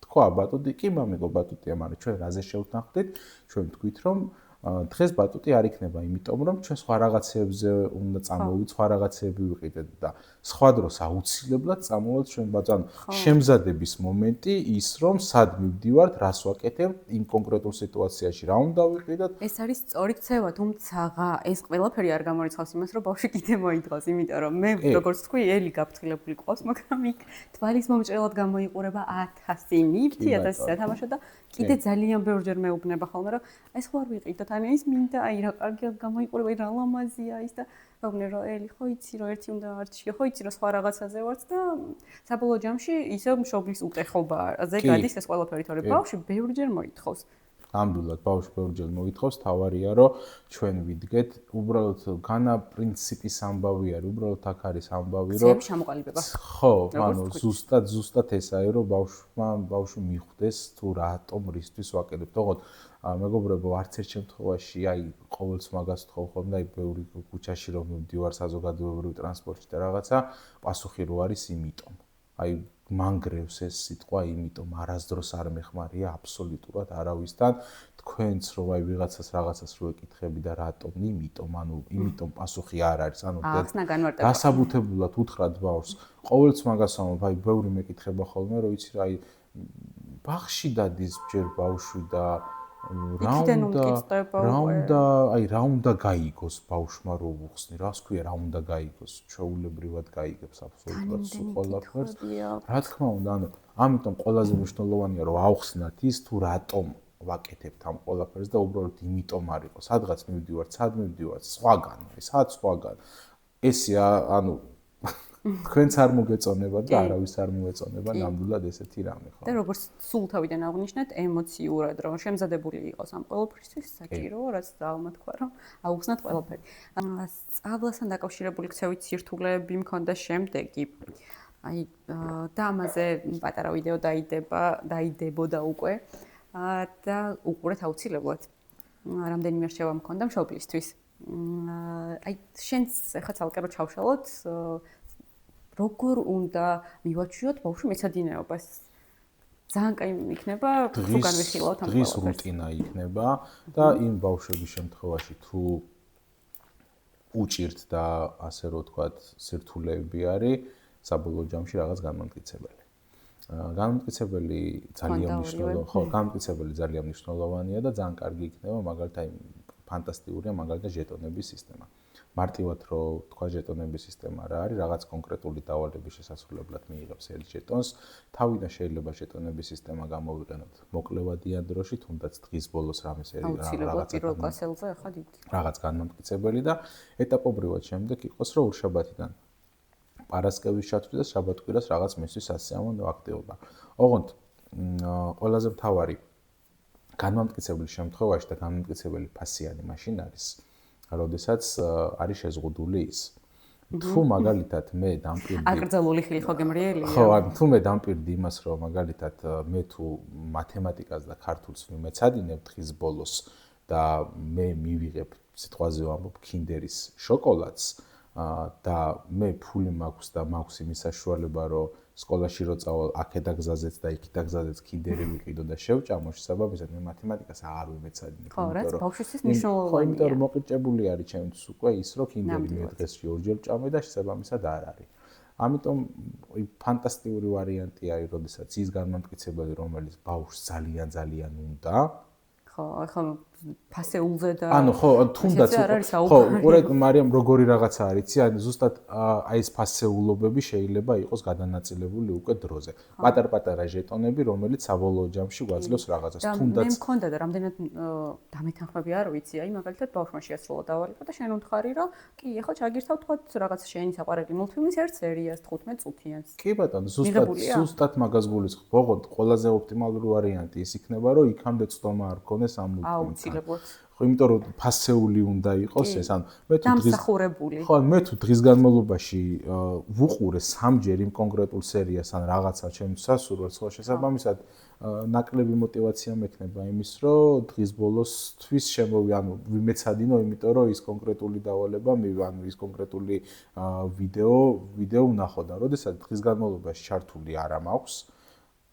თქვა ბატუტი, კი მამიკო ბატუტია, მაგრამ ჩვენ რაზე შევთანხმდით? ჩვენ ვთქვით რომ დღეს ბატუტი არ იქნება, იმიტომ რომ ჩვენ სხვა რაღაცებზე უნდა წამოვიდეთ, სხვა რაღაცები ვიყიდეთ და სხვა დროს აუცილებლად წამოვალთ ჩვენ ბატონო შემზადების მომენტი ის რომ სად მივდივართ, რას ვაკეთებთ იმ კონკრეტულ სიტუაციაში, რა უნდა ვიყიდოთ. ეს არის სწორი ქცევა, თუმცა ეს ყველაფერი არ გამორიცხავს იმას, რომ ბავშვი კიდე მოიდგოს, იმიტომ რომ მე როგორც თქვი, ელი გაფრთხილებული ყავს, მაგრამ იქ თვალის მომჭრელად გამოიყურება 1000 ნივთი, 1000 სათამაშო და კიდე ძალიან ბევრჯერ მეუბნება ხოლმე, რომ ეს ხო არ ვიყიდოთ, ანუ ის მინდა, აი რა კარგად გამოიყურება, აი რა ლამაზია ის და ვაგნე რომ ელი ხო იცი რომ ერთი უნდა არჩიო, ხო იცი რომ სხვა რაღაცაზე ვართ და საბოლოო ჯამში ისევ მშობლის უტეხობაზე გადის ეს ყველაფერი, თორე ბავშვი ბევრჯერ მოითხოვს. ნამდვილად ბავშვი ბევრჯერ მოითხოვს, თავარია რომ ჩვენ ვიდგეთ, უბრალოდ განა პრინციპის ამბავი არის, უბრალოდ აქ არის ამბავი რომ შემოყალიბება. ხო, ანუ ზუსტად ესაა რომ ბავშვი მიხვდეს თუ რატომ რისთვის ვაკეთებ. თქო მეგობრებო, არც ერთ შემთხვევაში აი ყოველს მაგას ვთხოვ ხოლმე, აი ბევრი ქუჩაში რომ მივდივარ საზოგადოებრივ ტრანსპორტში და რაღაცა, პასუხი რო არის იმიტომ. აი მანგრევს ეს სიტყვა, იმიტომ არასდროს არ მეხმარია აბსოლუტურად არავისთან. თქვენც რომ აი ვიღაცას რაღაცას რო ეკითხები და რატომ, იმიტომ პასუხი არ არის. ანუ დასაბუთებულად უთხრათ ბავშვს. ყოველს მაგას ამბობ, აი ბევრი მეკითხება ხოლმე, რომ იცი რა აი ბაღში დადის ჯერ ბავშვი და რა უნდა გაიგოს ბავშვმა რო უხსნი, რას ქვია რა უნდა გაიგოს, ჩვეულებრივად გაიგებს აბსოლუტურად ყველაფერს. რა თქმა უნდა, ანუ ამიტომ ყველაზე მნიშვნელოვანია რომ აუხსნათ ის თუ რატომ ვაკეთებთ ამ ყველაფერს და უბრალოდ იმიტომ არ იყოს. სადღაც მივდივართ, სხვაგან, სხვაგან. ესეა, ანუ თქვენც არ მოგეწონება და არავის არ მოეწონება ნამდვილად ესეთი რამე, ხო? და როგორც სულ თავიდან აღნიშნეთ, ემოციურად რომ შემზადებული იყოს ამ ყველაფრისთვის, საჭიროა, რაც ძალმა თქვა, რომ აუხსნათ ყველაფერი. სწავლასთან დაკავშირებული ქცევით სირთულეები მქონდა შემდეგი. აი და ამაზე პატარა ვიდეო დაიდებოდა უკვე და უყურეთ აუცილებლად. რამდენიმე რჩევა მქონდა მშობლისთვის. აი შენს ახლა ცალკე რო ჩავშალოთ როგორ უნდა მივაჩვიოთ ბავშვი მეცადინეობას? ძალიან კაი იქნება, თუ განვიხილავთ ამ დღის რუტინა იქნება და იმ ბავშვების შემთხვევაში თუ უჭირთ და ასე რომ ვთქვათ, სირთულეები არის, საბოლოო ჯამში რაღაც განმტკიცებელი. განმტკიცებელი ძალიან მნიშვნელოვანია და ძალიან კარგი იქნება მაგალითად ფანტასტიკურია მაგალითად ჟეტონების სისტემა. მარტივად რო თქვა ჟეტონების სისტემა რა არის, რაღაც კონკრეტული დავალების შესასრულებლად მიიღებს ერთ ჟეტონს, თავიდან შეიძლება ჟეტონების სისტემა გამოვიყენოთ მოკლევადიან დროში, თუნდაც დღის ბოლოს რამის რაღაც განმტკიცებელი და ეტაპობრივად შემდეგ იყოს რომ ურშაბათიდან პარასკევის ჩათვლით და შაბათ-კვირას რაღაც მისთვის სასიამოვნო აქტივობა. ოღონდ ყველაზე მთავარი განმტკიცებლის შემთხვევაში და განმტკიცებელი ფასიანი მაშინ არის, როდესაც არის შეზღუდული ის. თუ მაგალითად მე დამპირდი აკრძალული ხილი ხო გემრიელია? ხო, თუ მე დამპირდი იმას, რომ მაგალითად მე თუ მათემატიკას და ქართულს ვიმეცადინებ დღის ბოლოს და მე მივიღებ სიტყვაზე ვამბობ კინდერის შოკოლადს და მე ფული მაქვს და მაქვს იმის საშუალება, რომ სკოლაში რო წავალ, აქედა გზაზეც და იქედა გზაზეც კინდერი ვიყიდო და შევჭამო, შესაბამისად მე მათემატიკას არ ვიმეცადინებ. ხო, რაც ბავშვისთვის მნიშვნელოვანია. ხო, იმიტომ რომ მოყიჭებული არის ჩემთვის უკვე ის, რომ კინდერი მე დღესში ორჯერ ვჭამე და შესაბამისად არ არის. ამიტომ ფანტასტიკური ვარიანტი არის, როდესაც ის განმტკიცებელი, რომელიც ბავშვს ძალიან უნდა. ხო, ახლა ფასეულზე და ანუ ხო, თუნდაც ხო, ყურე მარიამ როგორი რაღაცა არის, იცი, ანუ ზუსტად აი ეს ფასეულობები შეიძლება იყოს გადანაწილებული უკვე დროზე. პატარ-პატარა ჟეტონები, რომელიც საბოლოო ჯამში გვაძლევს რაღაცას. თუნდაც მე მქონდა და რამდენად დამეთანხმები არ ვიცი, აი მაგალითად ბავშვმა შეასრულა დავალება და შენ უთხარი, რომ კი, ახლა ჩაგირთავ თქვა რაღაც შენი საყვარელი მულტფილმის ერთ სერიას 15 წუთიანს. კი ბატონო, ზუსტად მაგას გულისხმობ. ოღონდ ყველაზე ოპტიმალური ვარიანტი ის იქნება, რომ იქამდე წტომა არ გქონდეს ამ მულტფილმთან. ხო, იმიტომ რომ ფასეული უნდა იყოს ეს, ანუ მე თუ დამსახურებული. ხო, მე თუ დღის განმავლობაში ვუყურე 3ჯერ იმ კონკრეტულ სერიას ან რაღაცა ჩემს სასურველს, ხო, შესაბამისად ნაკლები мотиваცია მექნება იმის, რომ დღის ბოლოს თვის ანუ ვიმეცადინო, იმიტომ რომ ის კონკრეტული დავალება ანუ ის კონკრეტული ვიდეო ვნახო და როდესაც დღის განმავლობაში ჩართული არა მაქვს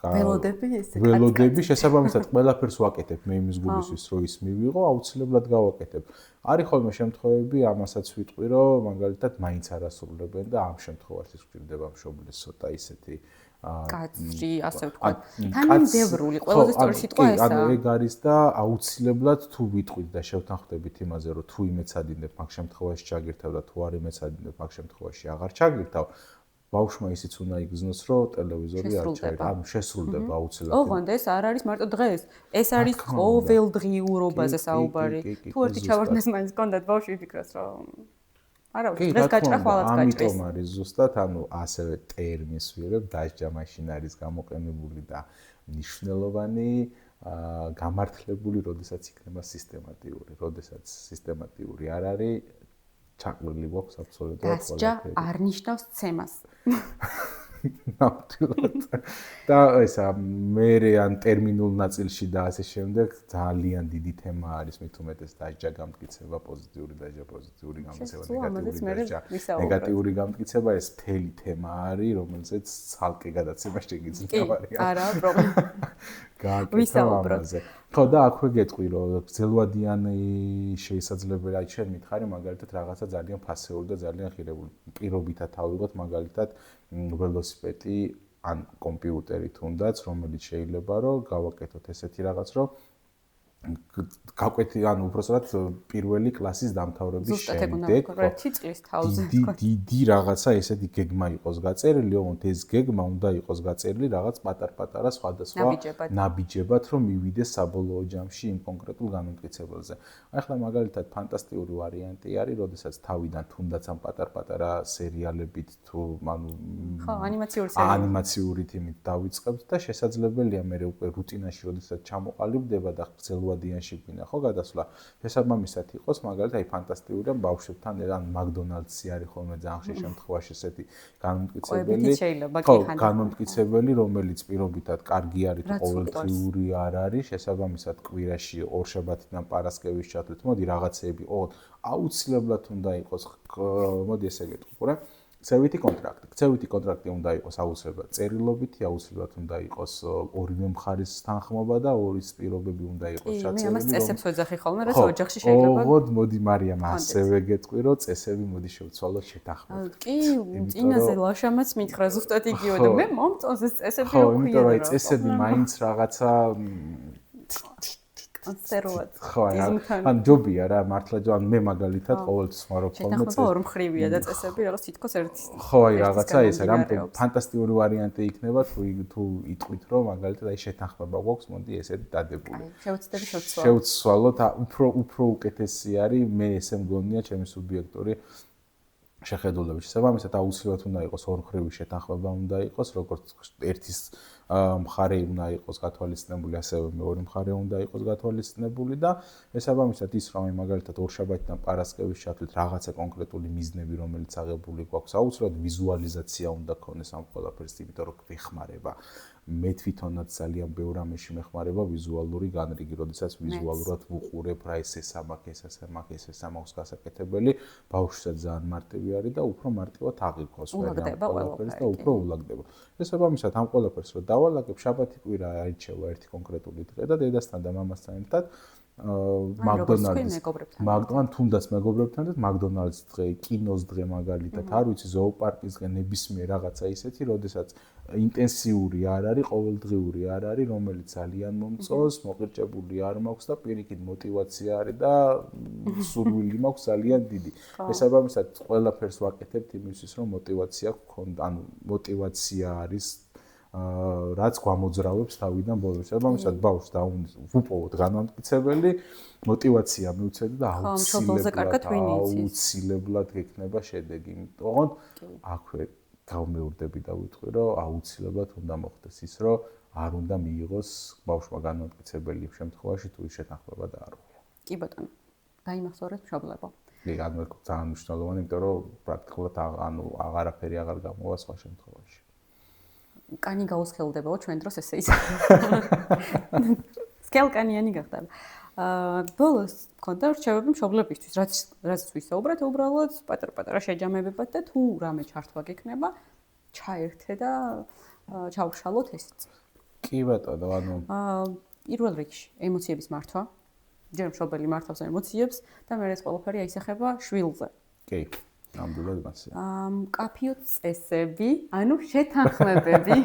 ველოდები შესაბამისად ყველაფერს ვაკეთებ მე იმის გულისთვის რომ ის მივიღო აუცილებლად გავაკეთებ. არის ხოლმე შემთხვევები ამასაც ვიტყვი რომ მაგალითად მაინც არ ასრულებენ და ამ შემთხვევაში გვჭირდება მშობლის ცოტა ისეთი კაცრი ასე ვთქვათ თანმიმდევრული ყველაზე სწორი სიტყვა ესაა. ანუ ეგ არის და აუცილებლად თუ ვიტყვით და შევთანხმდებით იმაზე რომ თუ იმეცადინებ მაგ შემთხვევაში ჩაგირთავ და თუ არ იმეცადინებ მაგ შემთხვევაში აღარ ჩაგირთავ ბავშვმა ისიც უნდა იგრძნოს, რომ ტელევიზორი არ ჩაირა, ანუ შესრულდება აუცილებლად. ოღონდ ეს არ არის მარტო დღეს, ეს არის ყოველდღიურობაზე საუბარი. თუ ერთი ჩავარდნეს მაინც გქონდათ ბავშვი ფიქრობს, რომ არა, დღეს გაჭრა ხვალაც გაჭრის. ამიტომ არის ზუსტად, ანუ ასევე ტერმინს ვიღებ, დასჯა მაშინ არის გამოყენებული და მნიშვნელოვანი გამართლებული, როდესაც იქნება სისტემატიური, როდესაც სისტემატიური არ არის ჩაყრილი გვაქვს აბსოლუტურად ყველაფერი. დასჯა არ ნიშნავს ცემას. ნამდვილად. და ესა მე ან ტერმინულ ნაწილში და ასე შემდეგ ძალიან დიდი თემა არის მით უმეტეს დასჯა გამტკიცება, პოზიტიური დასჯა, პოზიტიური გამტკიცება, ნეგატიური გამტკიცება, ეს მთელი თემა არის, რომელზეც ცალკე გადაცემა შეგიძლია. არა, პრობლემა. ვისაუბროთ. ხო და აქვე გეტყვი რომ გრძელვადიანი შესაძლებელია შენ მითხარი მაგალითად რაღაცა ძალიან ფასეული და ძალიან ხირებული პირობითად ავიღოთ მაგალითად ველოსიპედი ან კომპიუტერი თუნდაც რომელიც შეიძლება რომ გავაკეთოთ ესეთი რაღაც რომ გაკვეთი ანუ უბრალოდ პირველი კლასის დამთავრების შემდეგ დიდი რაღაცა ესეთი გეგმა იყოს გაწერილი, ოღონდ ეს გეგმა უნდა იყოს გაწერილი რაღაც პატარ-პატარა სხვადასხვა ნაბიჯებად, რომ მივიდეს საბოლოო ჯამში იმ კონკრეტულ განმტკიცებელზე. ახლა მაგალითად ფანტასტიკური ვარიანტი არის, როდესაც თავიდან თუნდაც ამ პატარ-პატარა სერიალებით თუ ანუ ხო, ანიმაციური თემით დავიწყებთ და შესაძლებელია მე უკვე რუტინაში, როდესაც ჩამოყალიბდება და გრძელვადიანში გვინდა ხო გადასვლა. შესაბამისად იყოს მაგალითად აი ფანტასტიკურია ბავშვებთან ან მაკდონალდსი არის ხოლმე ძალიან ხშირ შემთხვევაში ესეთი განმტკიცებელი. ხო, განმტკიცებელი, რომელიც პირობითად კარგი არის, ყოველდღიური არ არის, შესაბამისად კვირაში ორშაბათიდან პარასკევის ჩათვლით. მოდი რაღაცეები, აუცილებლად უნდა იყოს, მოდი ესე გეტყვი, ქცევითი კონტრაქტი. ქცევითი კონტრაქტი უნდა იყოს აუცილებლად წერილობითი, აუცილებლად უნდა იყოს ორივე მხარის თანხმობა და ორის პირობები უნდა იყოს ჩაწერილი. მე ამას წესებს ვეძახი ხოლმე, რაც ოჯახში შეიძლება. ოღონდ მოდი მარიამ ასევე გეტყვი, რომ წესები მოდი შევცვალოთ შეთანხმებით. კი, წინაზე ლაშამაც მითხრა ზუსტად იგივე და მე მომწონს ეს წესები რო ქვია. ხო, იმიტომ რომ აი წესები მაინც რაღაცა კონსერვად. ხო, ან ჯობია რა, მართლა ან მე მაგალითად ყოველთვის ვარო ხოლმე შეთანხმება ორმხრივია და წესები რაღაც თითქოს ერთი. ხო, აი რაღაცა ესე რა ფანტასტიკური ვარიანტი იქნება თუ იტყვით რომ მაგალითად აი შეთანხმება გვაქვს, მოდი ესეთი დადებული. შევცდები შევცვალოთ, უფრო უკეთესი არის, მე ესე მგონია ჩემი სუბიექტური შეხედულებით. შესაბამისად აუცილებლად უნდა იყოს ორმხრივი შეთანხმება უნდა იყოს, როგორც ერთის მხარე უნდა იყოს გათვალისწინებული, ასევე მეორე მხარე უნდა იყოს გათვალისწინებული და შესაბამისად ის რომ მაგალითად ორშაბათიდან პარასკევის ჩათვლით რაღაცა კონკრეტული მიზნები რომელიც აღებული გვაქვს, აუცილებლად ვიზუალიზაცია უნდა ქონდეს ამ ყველაფერს, იმიტომ რომ გვეხმარება. მე თვითონაც ძალიან ბევრ ამაში მეხმარება ვიზუალური განრიგი, როდესაც ვიზუალურად ვუყურებ რა ეს ამაკ ეს ამაქვს გასაკეთებელი, ბავშვსაც ძალიან მარტივი არის და უფრო მარტივად აღიქვას ყველაფერს და უფრო ულაგდება. შესაბამისად ამ ყველაფერს რომ დავალაგებ, შაბათი კვირა აირჩევა ერთი კონკრეტული დღე და დედასთან და მამასთან ერთად მაგდონალდს თუნდაც მეგობრებთან და მაგდონალდს დღე, კინოს დღე მაგალითად, არ ვიცი, ზოოპარკის დღე, ნებისმიერ რაღაცა ისეთი, როდესაც ინტენსიური არ არის, ყოველდღიური არ არის, რომელიც ძალიან მომწონს, მოყრჭებული არ მაქვს და პირიქით мотиваცია არის და სურვილი მაქვს ძალიან დიდი. შესაბამისად, ყველაფერს ვაკეთებთ იმისთვის, რომ мотиваცია გქონდა, ანუ мотиваცია არის რაც გამოძრავებს თავიდან ბოლოს. შესაბამისად, ბავშვს დაუპოვოთ განმტკიცებელი, мотиваცია მივცეთ და აუცილებლად გექნება შედეგი. ოღონდ აქვე გავმეორდები და ვიტყვი, რომ აუცილებლად უნდა მოხდეს ის, რომ არ უნდა მიიღოს ბავშვმა განმტკიცებელი იმ შემთხვევაში, თუ ის შეთანხმება და არ უღია. კი ბატონო. დაიმახსოვრეთ მშობლებო. კი, ძალიან მნიშვნელოვანი, იმიტომ რომ პრაქტიკულად აღარაფერი აღარ გამოვა სხვა შემთხვევაში. კანი გაუსხელდებაო ჩვენ დროს ესე ის. სკელკანიანი გახდება. ბოლოს მქონდა რჩევები მშობლებისთვის, რაც ვისაუბრეთ, უბრალოდ პატარ-პატარა შეჯამებებად და თუ რამე ჩართვა გექნება, ჩაერთე და ჩავშალოთ ესეც. კი ბატონო, ანუ პირველ რიგში ემოციების მართვა. ჯერ მშობელი მართავს ემოციებს და მე ეს ყველაფერი აისახება შვილზე. კი. ნამდვილად მასია. კაფიო წესები, ანუ შეთანხმებები.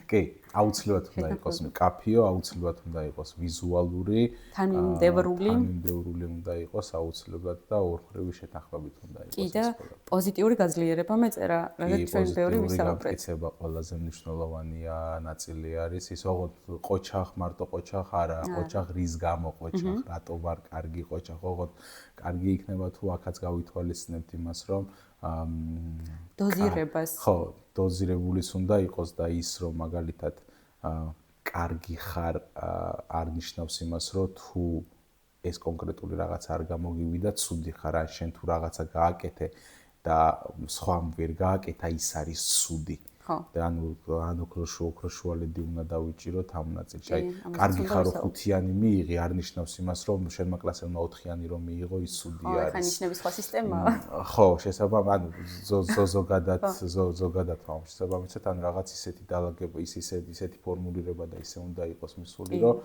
კი, აუცილებლად უნდა იყოს კაფიო, აუცილებლად უნდა იყოს ვიზუალური, თანმიმდევრული უნდა იყოს აუცილებლად და ორმხრივი შეთანხმებით უნდა იყოს. კი და პოზიტიური გაძლიერება მეწერა, რაც ჩვენ ბევრი ვისაუბრეთ. პოზიტიური ყველაზე მნიშვნელოვანია ნაწილი არის ის, ოღონდ ყოჩახ, მარტო ყოჩახ არა, ყოჩახ რის გამო ყოჩახ, რატო ვარ კარგი ყოჩახ, ოღონდ კარგი იქნება თუ აქაც გავითვალისწინებთ იმას, რომ დოზირებას. ხო, დოზირებულის უნდა იყოს და ის რომ მაგალითად კარგი ხარ არ ნიშნავს იმას, რომ თუ ეს კონკრეტული რაღაც არ გამოგივიდა, ცუდი ხარ, ან შენ თუ რაღაცა გააკეთე და სხვამ ვერ გააკეთა, ის არის ცუდი. და ანუ ოქროშუალედი უნდა დავიჭიროთ ამ ნაწილში. აი, კარგი ხარ, ხუთიანი მიიღე, არ ნიშნავს იმას, რომ შენმა კლასელმა 4-იანი რომ მიიღო, ის ცუდი არის. ხო, ხანიშნების სხვა სისტემაა. ხო, შესაბამისად, ზოგადად ამ შესაბამისად, ანუ რაღაც ისეთი დალაგება, ისეთი ფორმულირება და ისე უნდა იყოს მისული, რომ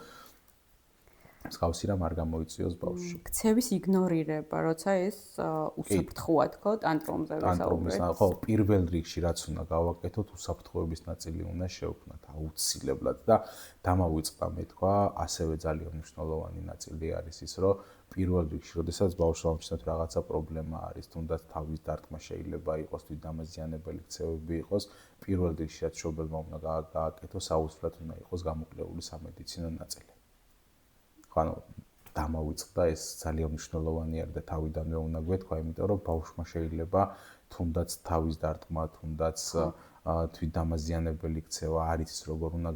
მსგავსი რამ არ გამოიწვიოს ბავშვში. ქცევის იგნორირება, როცა ეს უსაფრთხოა თქო, ტანტრომზე ვისაუბრეთ. ხო, პირველ რიგში რაც უნდა გავაკეთოთ, უსაფრთხოების ნაწილი უნდა შევქმნათ აუცილებლად და დამავიწყდა მე თქვა, ასევე ძალიან მნიშვნელოვანი ნაწილი არის ის, რომ პირველ რიგში, როდესაც ბავშვს ამჩნევთ რაღაცა პრობლემა არის, თუნდაც თავის დარტყმა შეიძლება იყოს, თვითდამაზიანებელი ქცევები იყოს, პირველ რიგში რაც მშობელმა უნდა გააკეთოს, აუცილებლად უნდა იყოს გამოკვლეული სამედიცინო ნაწილი. ანუ დამავიწყდა ეს ძალიან მნიშვნელოვანი არის და თავიდანვე უნდა გვეთქვა, იმიტომ რომ ბავშვმა შეიძლება თუნდაც თავის დარტყმა, თუნდაც თვითდამაზიანებელი ქცევა არის ის როგორ უნდა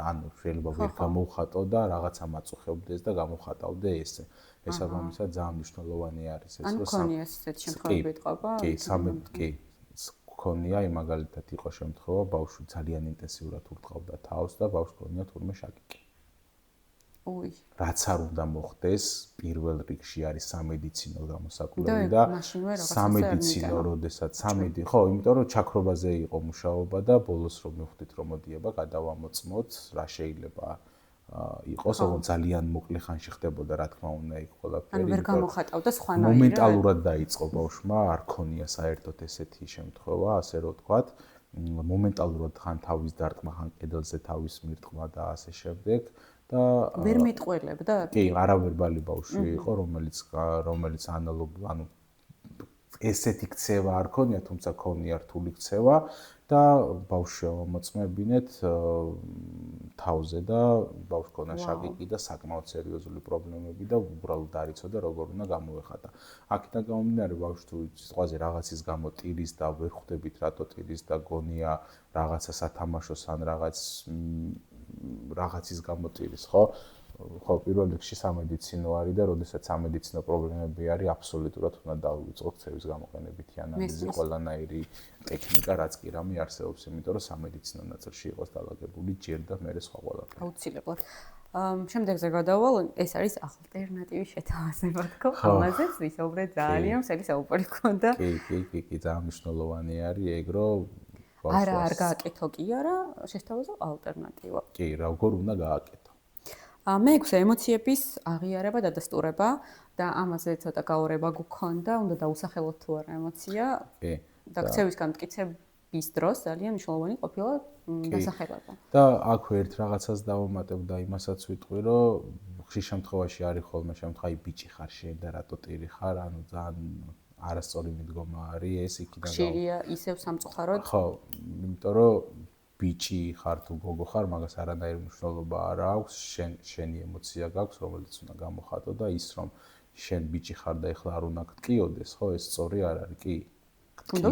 ანუ შეიძლება ვერ გამოუხატო და რაღაცა მაწუხებდეს და გამოხატავდე ესე. შესაბამისად ძალიან მნიშვნელოვანი არის ეს, რომ ანუ ქონია ესეთი შემთხვევები ეთყობა? კი, ქონია, მაგალითად იყო შემთხვევა, ბავშვი ძალიან ინტენსიურად ურტყავდა თავს და ბავშვს ქონია თურმე შაკიკი. უი. რაც არ უნდა მოხდეს, პირველ რიგში არის სამედიცინო გამოსაკვლევი და სამედიცინო, როდესაც ხო, იმიტომ რომ ჩაქრობაზე იყო მუშაობა და ბოლოს რომ მივხვდით რომ მოდიება, გადავამოწმოთ, რა შეიძლება იყოს, ოღონდ ძალიან მოკლე ხანში ხდებოდა, რა თქმა უნდა, იქ ყველაფერი. ანუ ვერ გამოხატავდა სხვანაირად. მომენტალურად დაიწყო ბავშვმა, არ ქონია საერთოდ ესეთი შემთხვევა, ასე რომ ვთქვათ, მომენტალურად ხან თავის დარტყმა, ხან კედელზე თავის მირტყმა და ასე შემდეგ. და ვერ მეტყველებდა? კი, არავერბალი ბავშვი იყო, რომელიც ანუ ესეთი ქცევა არ ქონია, თუმცა ქონია რთული ქცევა და ბავშვი მოწმებინეთ თავზე და ბავშვს ქონა შაკიკი და საკმაოდ სერიოზული პრობლემები და უბრალოდ არიცოდა როგორ უნდა გამოეხატა. აქედან გამომდინარე ბავშვი თუ სიტყვაზე რაღაცის გამო ტირის და ვერ ხვდებით რატო ტირის და გონია რაღაცა სათამაშოს ან რაღაცის გამოტირის, ხო? ხო, პირველ რიგში სამედიცინო არის და როდესაც სამედიცინო პრობლემები არის, აბსოლუტურად უნდა დავიწყოთ ქცევის გამოყენებითი ანალიზი, ყველანაირი ტექნიკა, რაც კი რამე არსებობს, იმიტომ რომ სამედიცინო ნაწილში იყოს დალაგებული ჯერ და მერე სხვა ყველაფერი. აუცილებლად. შემდეგზე გადავალ, ეს არის ალტერნატივის შეთავაზება, თქო, ამაზეც ვისაუბრე ძალიან მსელი საუბარი გქონდა. კი, ძალიან მნიშვნელოვანი არის ეგ, რომ არა, არ გააკეთო კი არა, შეთავაზო ალტერნატივა. კი, როგორ უნდა გააკეთო. მე გვქონდა ემოციების აღიარება და დადასტურება და ამაზე ცოტა გაორება გქონდა, უნდა დაუსახელოთ თუ არა ემოცია. კი. და ქცევის განმტკიცების დროს ძალიან მნიშვნელოვანი ყოფილა დასახელება. და აქვე ერთ რაღაცას დავამატებ და იმასაც ვიტყვი, რომ ხშირ შემთხვევაში არის ხოლმე შემთხვევა, ბიჭი ხარ შენ და რატო ტირი ხარ, ანუ ძალიან არასწორი მიდგომა არის ეს იქიდან. ხშირია ისევ სამწუხაროდ. ხო, იმიტომ რომ ბიჭი ხარ თუ გოგო ხარ, მაგას არანაირი მნიშვნელობა არ აქვს, შენი ემოცია გაქვს, რომელიც უნდა გამოხატო და ის რომ შენ ბიჭი ხარ და ეხლა არ უნდა გტკიოდეს, ხო, ეს სწორი არ არის, კი. უნდა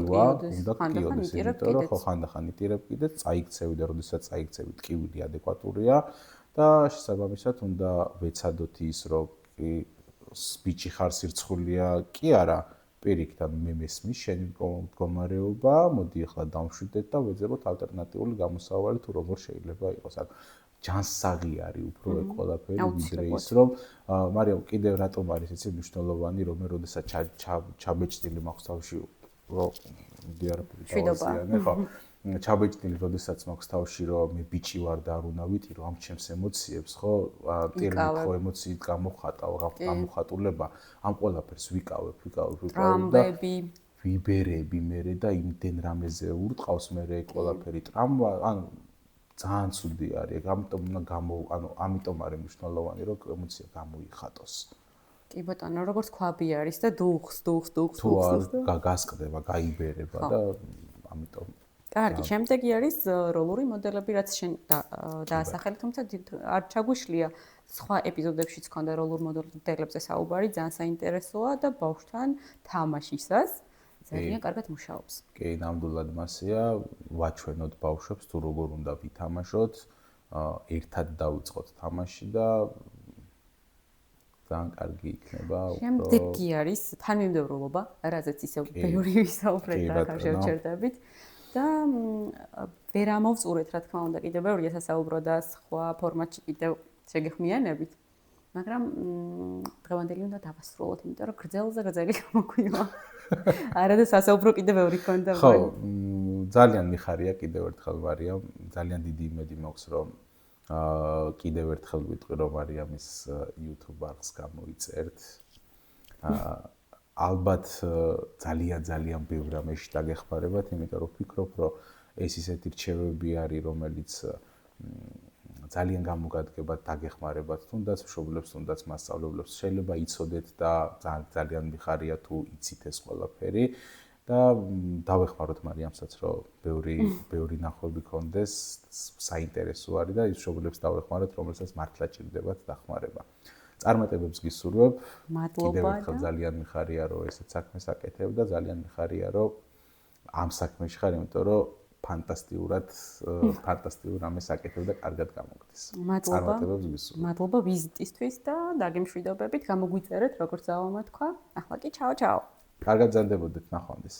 გტკიოდეს, იმიტომ რომ ხო ხანდახან იტირებ კიდე, წაიქცევი და როდესაც წაიქცევი, ტკივილი ადეკვატურია და შესაბამისად უნდა ვეცადოთ ის, რომ კი ბიჭი ხარ სირცხულია, კი არა პირიქით, ანუ მე მესმის შენი მდგომარეობა, მოდი ახლა დავშვიდეთ და ვეძებოთ ალტერნატიული გამოსავალი თუ როგორ შეიძლება იყოს. ანუ ჯანსაღი არის უფრო ეგ ყველაფერი ვიდრე ის, რომ მარიამ კიდევ რატომ არის ესე მნიშვნელოვანი, რომ მე როდესაც ჩაბეჭდილი მაქვს თავში, რომ დიარაფერი დავაზიანე, ხო? ჩაბეჭდილი როდესაც მაქვს თავში, რომ მე ბიჭი ვარ და არ უნდა ვიტირო ამ ჩემს ემოციებს, ხო? ტირმით ხო ემოციით გამოხატავ, გამოხატულება, ამ ყველაფერს ვიკავებ და ვიბერები მე და იმდენ რამეზე ურტყავს მე ეგ ყველაფერი ტრამვა, ანუ ძალიან ცუდი არის, ამიტომ უნდა ამიტომ არის მნიშვნელოვანი, რომ ემოცია გამოიხატოს. კი ბატონო, როგორც ქვაბი არის და დუხს. თუ არ გასკდება, გაიბერება და ამიტომ კარგი, შემდეგი არის როლური მოდელები, რაც შენ დაასახელე, თუმცა არ ჩაგვიშლია სხვა ეპიზოდებშიც ქონდა როლურ მოდელებზე საუბარი, ძალიან საინტერესოა და ბავშვთან თამაშისას ძალიან კარგად მუშაობს. კი, ნამდვილად მასია, ვაჩვენოთ ბავშვებს თუ როგორ უნდა ვითამაშოთ, ერთად დავიწყოთ თამაში და ძალიან კარგი იქნება. შემდეგი არის თანმიმდევრულობა, რაზეც ისევ ბევრი ვისაუბრეთ და ახლა შევჩერდებით. და ვერ ამოვწურეთ, რა თქმა უნდა, კიდევ ბევრი სასაუბრო და სხვა ფორმატში კიდევ შეგეხმიანებით. მაგრამ დღევანდელი უნდა დავასრულოთ, იმიტომ რომ გრძელზე გრძელი გამოგვივა. არა და სასაუბრო კიდევ ბევრი ქონდა. ხო, ძალიან მიხარია კიდევ ერთხელ მარიამ, ძალიან დიდი იმედი მაქვს, რომ კიდევ ერთხელ ვიტყვი, რომ მარიამის YouTube არხს გამოიწერთ. ალბათ ძალიან ბევრ რამეში დაგეხმარებათ, იმიტომ რომ ვფიქრობ, რომ ეს ისეთი რჩევები არის, რომელიც ძალიან გამოგადგებათ, დაგეხმარებათ თუნდაც მშობლებს, თუნდაც მასწავლებლებს. შეიძლება იცოდეთ და ძალიან მიხარია თუ იცით ეს ყველაფერი და დავეხმაროთ მარიამსაც, რომ ბევრი ნახვები კონდეს, საინტერესო არის და ის მშობლებს დავეხმაროთ, რომელსაც მართლა ჭირდებათ დახმარება. წარმატებებს გისურვებ. მადლობა. კიდევ ძალიან მიხარია, რომ ესეთ საქმეს აკეთებ და ძალიან მიხარია, რომ ამ საქმეში ხარ, იმიტომ რომ ფანტასტიურ რამეს აკეთებ და კარგად გამოგდის. წარმატებებს გისურვებ. მადლობა ვიზიტისთვის და დაგემშვიდობებით, გამოგვიწერეთ, როგორც დავამატქვა. ახლა კი, ჩაო. კარგად ზანდებოდეთ, ნახვამდის.